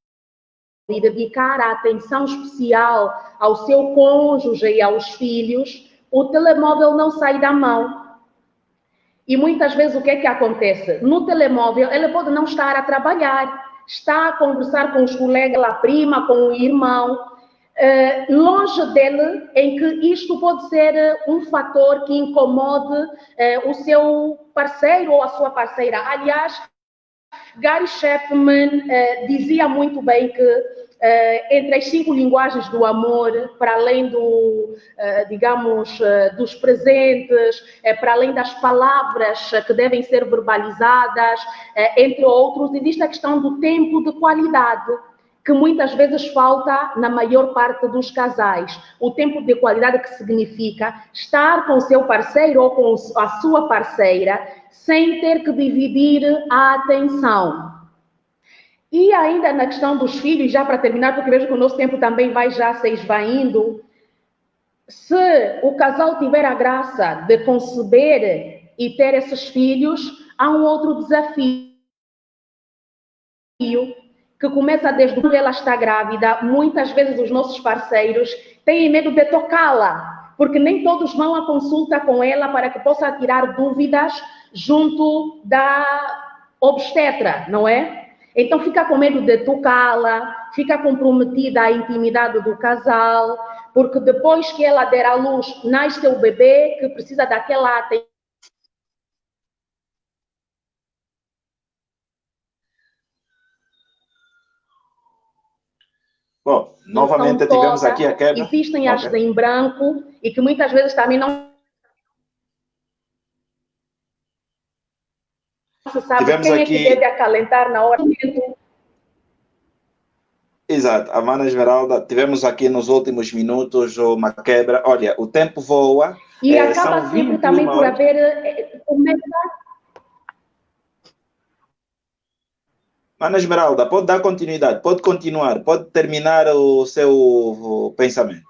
e dedicar a atenção especial ao seu cônjuge e aos filhos, o telemóvel não sai da mão. E muitas vezes o que é que acontece? No telemóvel, ele pode não estar a trabalhar, está a conversar com os colegas, a prima, com o irmão, longe dele, em que isto pode ser um fator que incomode o seu parceiro ou a sua parceira. Aliás, Gary Chapman dizia muito bem que entre as 5 linguagens do amor, para além dos presentes, para além das palavras que devem ser verbalizadas, entre outros, existe a questão do tempo de qualidade, que muitas vezes falta na maior parte dos casais. O tempo de qualidade que significa estar com o seu parceiro ou com a sua parceira sem ter que dividir a atenção. E ainda na questão dos filhos, já para terminar, porque vejo que o nosso tempo também vai já se esvaindo, se o casal tiver a graça de conceber e ter esses filhos, há um outro desafio, que começa desde quando ela está grávida. Muitas vezes os nossos parceiros têm medo de tocá-la, porque nem todos vão à consulta com ela para que possa tirar dúvidas junto da obstetra, não é? Então fica com medo de tocá-la, fica comprometida a intimidade do casal, porque depois que ela der à luz, nasce o bebê que precisa daquela atenção. Bom, novamente tivemos aqui a queda. Existem as em branco e que muitas vezes também não se sabe tivemos quem aqui... é que deve acalentar na hora. Exato, a Mana Esmeralda, tivemos aqui nos últimos minutos uma quebra. Olha, o tempo voa. E acaba sempre também por haver... Mana Esmeralda, pode dar continuidade, pode continuar, pode terminar o seu pensamento.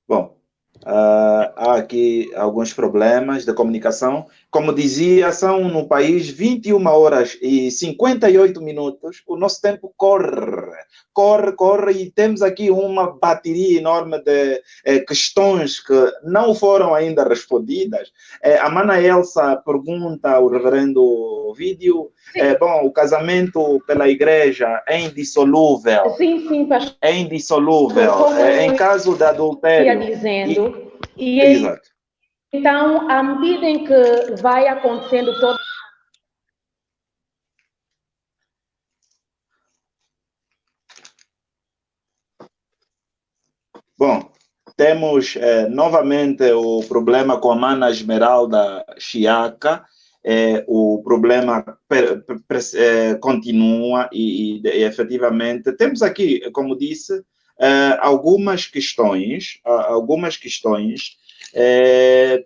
Bom, há aqui alguns problemas de comunicação. Como dizia, são no país 21 horas e 58 minutos. O nosso tempo corre, e temos aqui uma bateria enorme de questões que não foram ainda respondidas. A Mana Elsa pergunta ao reverendo Vídeo, bom, o casamento pela igreja é indissolúvel. Sim, pastor. É indissolúvel. Em caso de adultério. Dizendo. Exato. Então, à medida em que vai acontecendo todo... Bom, temos novamente o problema com a Mana Esmeralda Chiaca. O problema continua e efetivamente temos aqui, como disse, algumas questões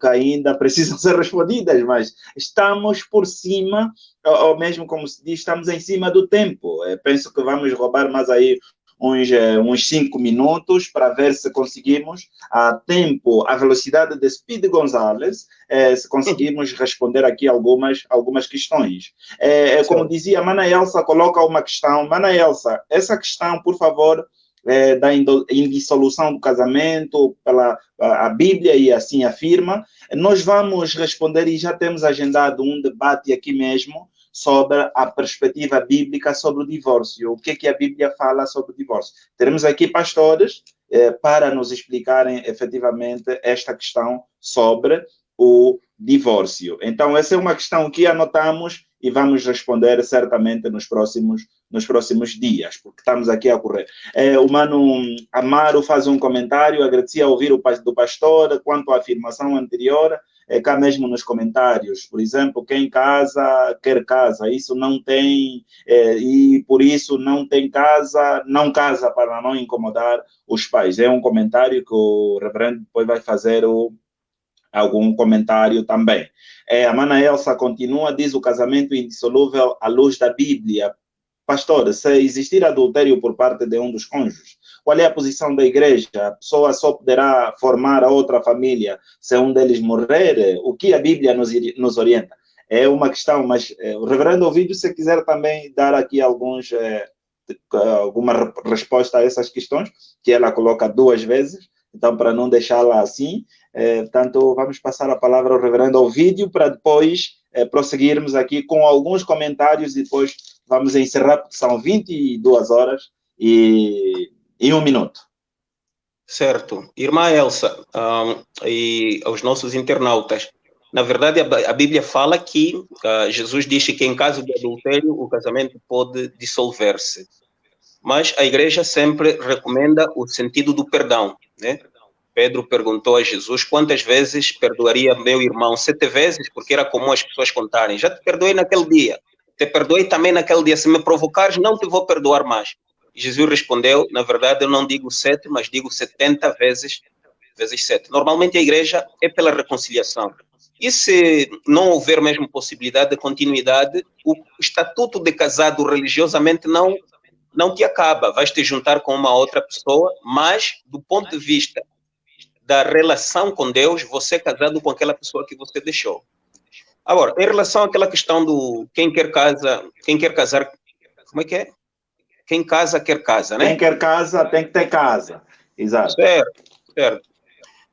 que ainda precisam ser respondidas, mas estamos por cima, ou mesmo como se diz, estamos em cima do tempo. Penso que vamos roubar mais aí uns 5 minutos para ver se conseguimos a tempo, a velocidade de Speed Gonzalez, se conseguimos responder aqui algumas questões. Como dizia, Mana Elsa coloca uma questão. Mana Elsa, essa questão, por favor, da indissolução do casamento pela a Bíblia e assim afirma. Nós vamos responder e já temos agendado um debate aqui mesmo sobre a perspectiva bíblica sobre o divórcio. O que a Bíblia fala sobre o divórcio? Teremos aqui pastores para nos explicarem efetivamente esta questão sobre o divórcio. Então, essa é uma questão que anotamos e vamos responder certamente nos próximos dias, porque estamos aqui a correr. O Mano Amaro faz um comentário, agradecia a ouvir do pastor quanto à afirmação anterior, cá mesmo nos comentários, por exemplo, quem casa, quer casa, isso não tem, e por isso não tem casa, não casa para não incomodar os pais. É um comentário que o reverendo depois vai fazer algum comentário também. A Mana Elsa continua, diz o casamento indissolúvel à luz da Bíblia. Pastor, se existir adultério por parte de um dos cônjuges, qual é a posição da igreja? A pessoa só poderá formar a outra família se um deles morrer? O que a Bíblia nos orienta? É uma questão, mas o reverendo Ovídio, se quiser também dar aqui alguma resposta a essas questões, que ela coloca 2 vezes, então para não deixá-la assim, portanto, vamos passar a palavra ao reverendo Ovídio para depois prosseguirmos aqui com alguns comentários e depois vamos encerrar, porque são 22 horas e 1 minuto. Certo. Irmã Elsa, e aos nossos internautas, na verdade a Bíblia fala que Jesus diz que em caso de adultério o casamento pode dissolver-se, mas a igreja sempre recomenda o sentido do perdão, né? Pedro perguntou a Jesus quantas vezes perdoaria meu irmão? 7 vezes, porque era comum as pessoas contarem. Já te perdoei naquele dia, te perdoei também naquele dia. Se me provocares, não te vou perdoar mais. E Jesus respondeu, na verdade eu não digo 7, mas digo 70 vezes 7. Normalmente a igreja é pela reconciliação. E se não houver mesmo possibilidade de continuidade, o estatuto de casado religiosamente não te acaba. Vais te juntar com uma outra pessoa, mas do ponto de vista da relação com Deus, você é casado com aquela pessoa que você deixou. Agora, em relação àquela questão do quem quer casar, como é que é? Quem casa, quer casa, né? Quem quer casa, tem que ter casa. Exato. Certo.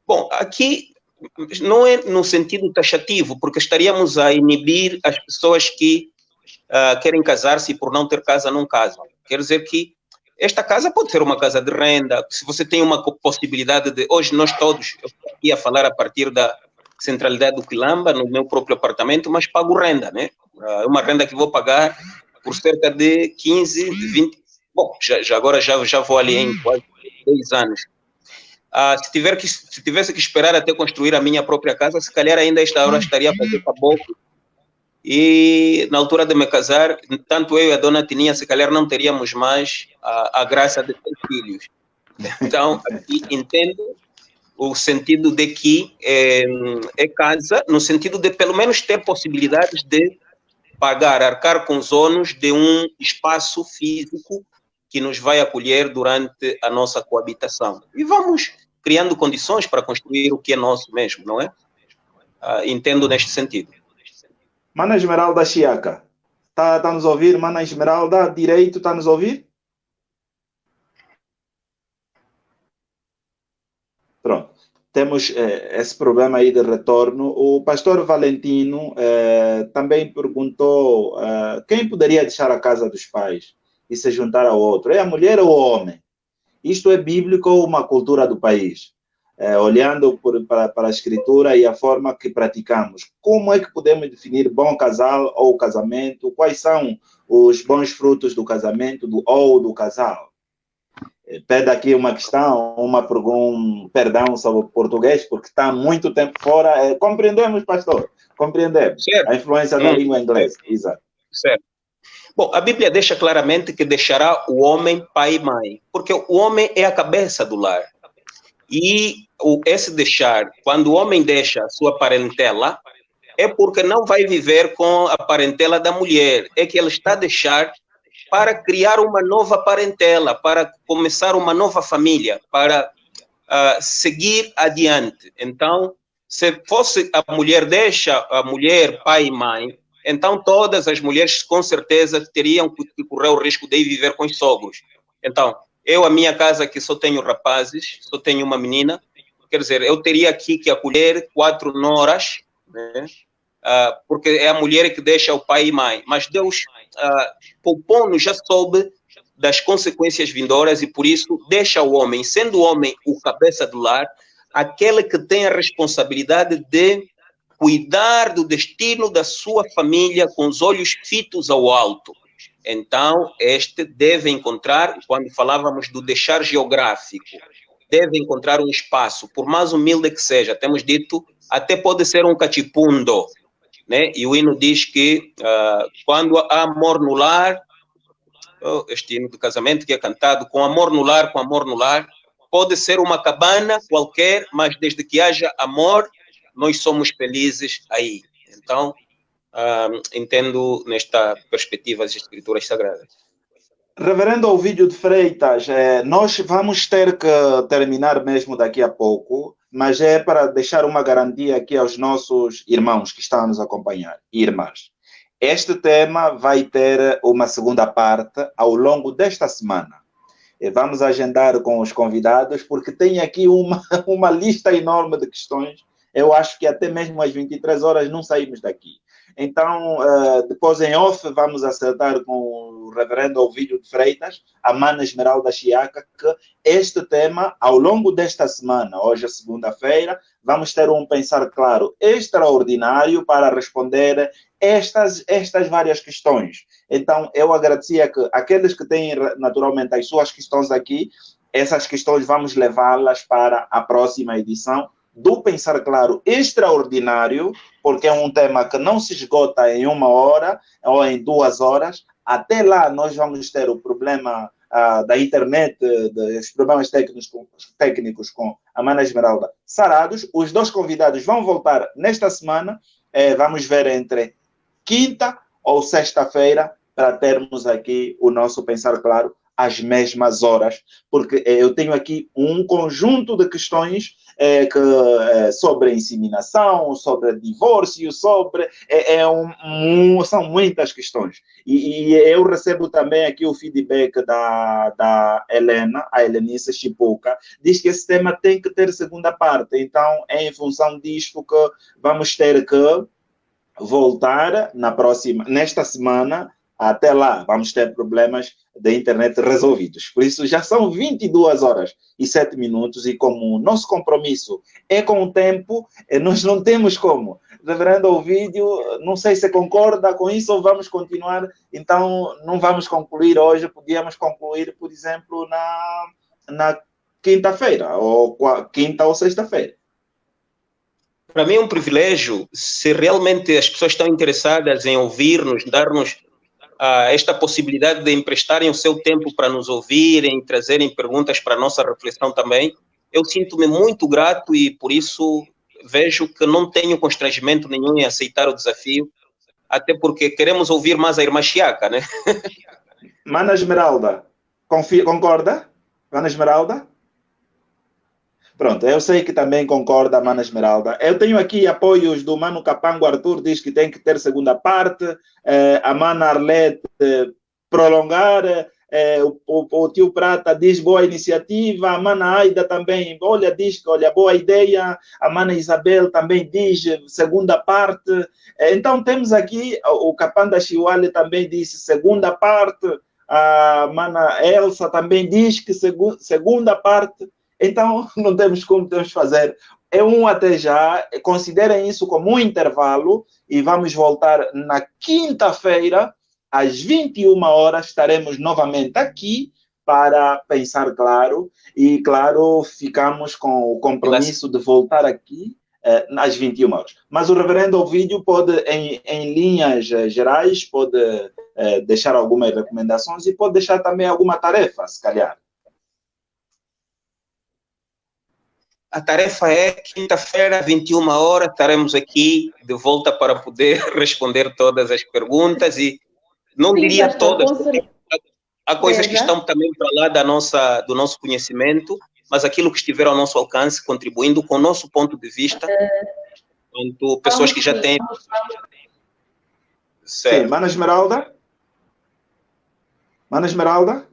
Bom, aqui não é no sentido taxativo, porque estaríamos a inibir as pessoas que querem casar-se e por não ter casa não casam. Quer dizer que esta casa pode ser uma casa de renda, se você tem uma possibilidade de... Hoje nós todos, eu estou aqui a falar a partir da centralidade do Quilamba, no meu próprio apartamento, mas pago renda, né? É uma renda que vou pagar por cerca de 15, 20... Bom, agora já vou ali em quase 10 anos. Se tivesse que esperar até construir a minha própria casa, se calhar ainda esta hora estaria a fazer caboclo. E na altura de me casar, tanto eu e a dona Tininha, se calhar não teríamos mais a graça de ter filhos. Então, aqui entendo o sentido de que é casa, no sentido de pelo menos ter possibilidades de arcar com os ônus de um espaço físico que nos vai acolher durante a nossa coabitação. E vamos criando condições para construir o que é nosso mesmo, não é? Entendo neste sentido. Mana Esmeralda Chiaca, está nos ouvir? Mana Esmeralda, direito, está nos ouvir? Pronto, temos esse problema aí de retorno. O pastor Valentino também perguntou quem poderia deixar a casa dos pais e se juntar ao outro, é a mulher ou o homem? Isto é bíblico ou uma cultura do país? Olhando para a escritura e a forma que praticamos. Como é que podemos definir bom casal ou casamento? Quais são os bons frutos do casamento ou do casal? Pede aqui uma questão, perdão sobre o português, porque está muito tempo fora. Compreendemos, pastor? Compreendemos. Certo. A influência da língua inglesa. Exato. Certo. Bom, a Bíblia deixa claramente que deixará o homem pai e mãe, porque o homem é a cabeça do lar. E esse deixar, quando o homem deixa a sua parentela, é porque não vai viver com a parentela da mulher, é que ele está a deixar para criar uma nova parentela, para começar uma nova família, para seguir adiante. Então, se fosse a mulher deixa a mulher pai e mãe, então todas as mulheres com certeza teriam que correr o risco de ir viver com os sogros. Então, a minha casa que só tenho rapazes, só tenho uma menina, quer dizer, eu teria aqui que acolher 4 noras, né? Porque é a mulher que deixa o pai e mãe. Mas Deus poupou-nos, já soube das consequências vindouras e por isso deixa o homem, sendo o homem o cabeça do lar, aquele que tem a responsabilidade de cuidar do destino da sua família com os olhos fitos ao alto. Então, este deve encontrar, quando falávamos do deixar geográfico, deve encontrar um espaço, por mais humilde que seja, temos dito, até pode ser um catipundo, né? E o hino diz que quando há amor no lar, este hino do casamento que é cantado, com amor no lar, pode ser uma cabana qualquer, mas desde que haja amor, nós somos felizes aí. Então, entendo nesta perspectiva as escrituras sagradas. Reverendo Ovídio de Freitas, nós vamos ter que terminar mesmo daqui a pouco, mas é para deixar uma garantia aqui aos nossos irmãos que estão a nos acompanhar, irmãs. Este tema vai ter uma segunda parte ao longo desta semana. Vamos agendar com os convidados, porque tem aqui uma lista enorme de questões. Eu acho que até mesmo às 23 horas não saímos daqui. Então, depois em off, vamos acertar com o reverendo Ovídio de Freitas, a mana Esmeralda Chiaca, que este tema, ao longo desta semana, hoje é segunda-feira, vamos ter um pensar claro extraordinário para responder estas várias questões. Então, eu agradecia que aqueles que têm naturalmente as suas questões aqui, essas questões vamos levá-las para a próxima edição do Pensar Claro Extraordinário, porque é um tema que não se esgota em 1 hora ou em 2 horas. Até lá nós vamos ter o problema da internet, dos problemas técnicos com a mana Esmeralda sarados. Os 2 convidados vão voltar nesta semana. Vamos ver entre quinta ou sexta-feira para termos aqui o nosso Pensar Claro às mesmas horas, porque eu tenho aqui um conjunto de questões sobre inseminação, sobre divórcio, são muitas questões. E eu recebo também aqui o feedback da Helena, a Helenice Chipuca, diz que esse tema tem que ter segunda parte. Então, é em função disto que vamos ter que voltar nesta semana. Até lá, vamos ter problemas da internet resolvidos. Por isso, já são 22 horas e 7 minutos e como o nosso compromisso é com o tempo, nós não temos como. Reverendo Ovídio, não sei se concorda com isso ou vamos continuar. Então, não vamos concluir hoje. Podíamos concluir, por exemplo, na quinta-feira, ou quinta ou sexta-feira. Para mim é um privilégio, se realmente as pessoas estão interessadas em ouvir-nos, dar-nos esta possibilidade de emprestarem o seu tempo para nos ouvirem, trazerem perguntas para a nossa reflexão também. Eu sinto-me muito grato e, por isso, vejo que não tenho constrangimento nenhum em aceitar o desafio, até porque queremos ouvir mais a irmã Chiaca, né? Mana Esmeralda, concorda? Mana Esmeralda? Pronto, eu sei que também concorda, Mana Esmeralda. Eu tenho aqui apoios do Mano Capango Arthur, diz que tem que ter segunda parte. A Mana Arlete prolongar. O Tio Prata diz boa iniciativa. A Mana Aida também, diz que boa ideia. A Mana Isabel também diz segunda parte. Então temos aqui, o Capanda Chiwale também disse segunda parte. A Mana Elsa também diz que segunda parte. Então, não temos como fazer. É um até já. Considerem isso como um intervalo e vamos voltar na quinta-feira, às 21 horas. Estaremos novamente aqui para pensar claro. E, claro, ficamos com o compromisso de voltar aqui às 21 horas. Mas o reverendo Ovídio pode, em linhas gerais, pode deixar algumas recomendações e pode deixar também alguma tarefa, se calhar. A tarefa é quinta-feira, 21 horas, estaremos aqui de volta para poder responder todas as perguntas e não diria todas, porque há coisas que estão também para lá do nosso conhecimento, mas aquilo que estiver ao nosso alcance, contribuindo com o nosso ponto de vista, quanto pessoas que já têm... Sim, Mana Esmeralda? Mana Esmeralda?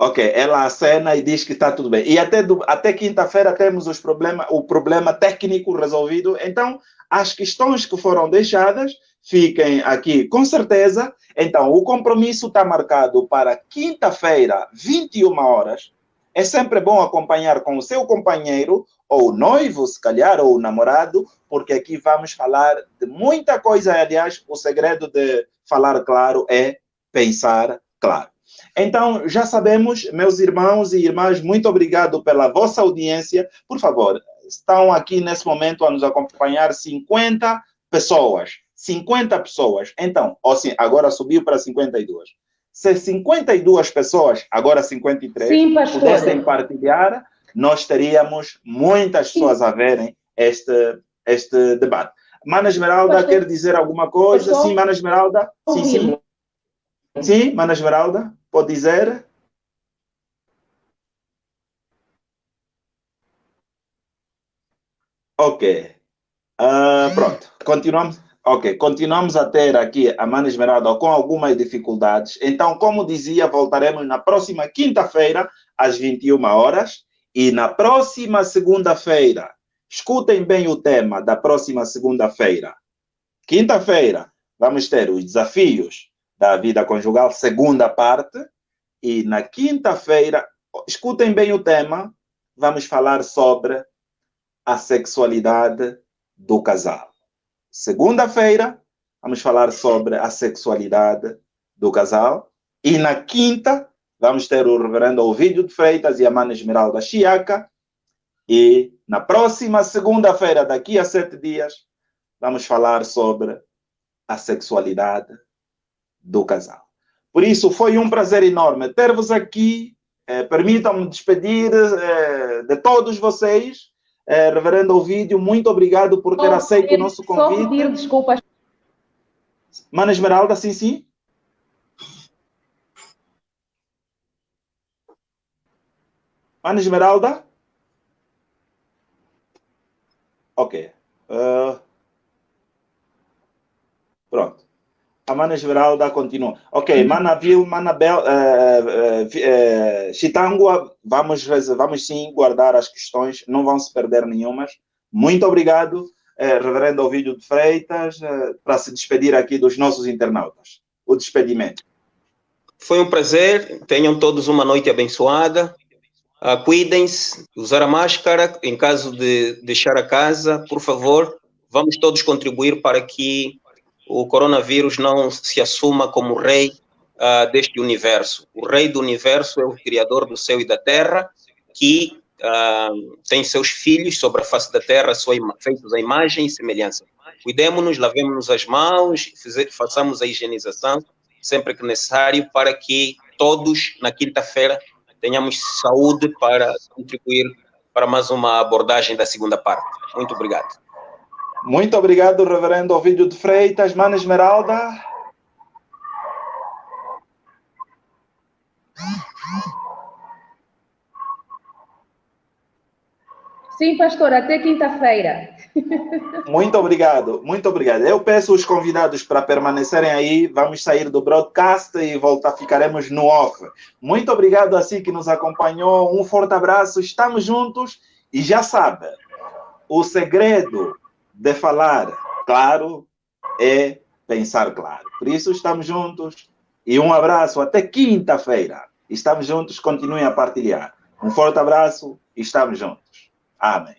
Ok, ela acena e diz que está tudo bem. E até quinta-feira temos o problema técnico resolvido. Então, as questões que foram deixadas fiquem aqui com certeza. Então, o compromisso está marcado para quinta-feira, 21 horas. É sempre bom acompanhar com o seu companheiro, ou noivo, se calhar, ou namorado, porque aqui vamos falar de muita coisa. Aliás, o segredo de falar claro é pensar claro. Então, já sabemos, meus irmãos e irmãs, muito obrigado pela vossa audiência. Por favor, estão aqui nesse momento a nos acompanhar 50 pessoas. 50 pessoas. Então, agora subiu para 52. Se 52 pessoas, agora 53, sim, pastor, pudessem partilhar, nós teríamos muitas pessoas a verem este debate. Mana Esmeralda, pastor, quer dizer alguma coisa? Pastor? Sim, Mana Esmeralda? Sim, sim. Sim, Mana Esmeralda, pode dizer? Ok. Pronto, continuamos. Ok, continuamos a ter aqui a Mana Esmeralda com algumas dificuldades. Então, como dizia, voltaremos na próxima quinta-feira, às 21 horas. E na próxima segunda-feira, escutem bem o tema da próxima segunda-feira. Quinta-feira, vamos ter os desafios da vida conjugal, segunda parte. E na quinta-feira, escutem bem o tema, vamos falar sobre a sexualidade do casal. Segunda-feira, vamos falar sobre a sexualidade do casal. E na quinta, vamos ter o reverendo Ovídio de Freitas e a Mana Esmeralda Chiaca. E na próxima segunda-feira, daqui a 7 dias, vamos falar sobre a sexualidade do casal. Por isso, foi um prazer enorme ter-vos aqui. Permitam-me despedir de todos vocês. Reverendo Ovídio, muito obrigado por ter aceito o nosso convite. Só pedir desculpas. Mana Esmeralda, sim, sim. Mana Esmeralda? Ok. Pronto. A Mana Esmeralda continua. Ok, Mana Vil, Mana Bel, Chitangua, vamos sim guardar as questões, não vão se perder nenhumas. Muito obrigado, reverendo Ovídio de Freitas, para se despedir aqui dos nossos internautas. O despedimento. Foi um prazer, tenham todos uma noite abençoada. Cuidem-se, usar a máscara. Em caso de deixar a casa, por favor, vamos todos contribuir para que o coronavírus não se assuma como rei deste universo. O rei do universo é o Criador do céu e da terra, que tem seus filhos sobre a face da terra, feitos à imagem e semelhança. Cuidemos-nos, lavemos-nos as mãos, façamos a higienização sempre que necessário, para que todos, na quinta-feira, tenhamos saúde para contribuir para mais uma abordagem da segunda parte. Muito obrigado. Muito obrigado, reverendo Ovídio de Freitas. Mana Esmeralda. Sim, pastor, até quinta-feira. Muito obrigado, muito obrigado. Eu peço os convidados para permanecerem aí. Vamos sair do broadcast e ficaremos no off. Muito obrigado a si que nos acompanhou. Um forte abraço. Estamos juntos e já sabe, o segredo de falar claro é pensar claro. Por isso, estamos juntos e um abraço até quinta-feira. Estamos juntos, continuem a partilhar. Um forte abraço e estamos juntos. Amém.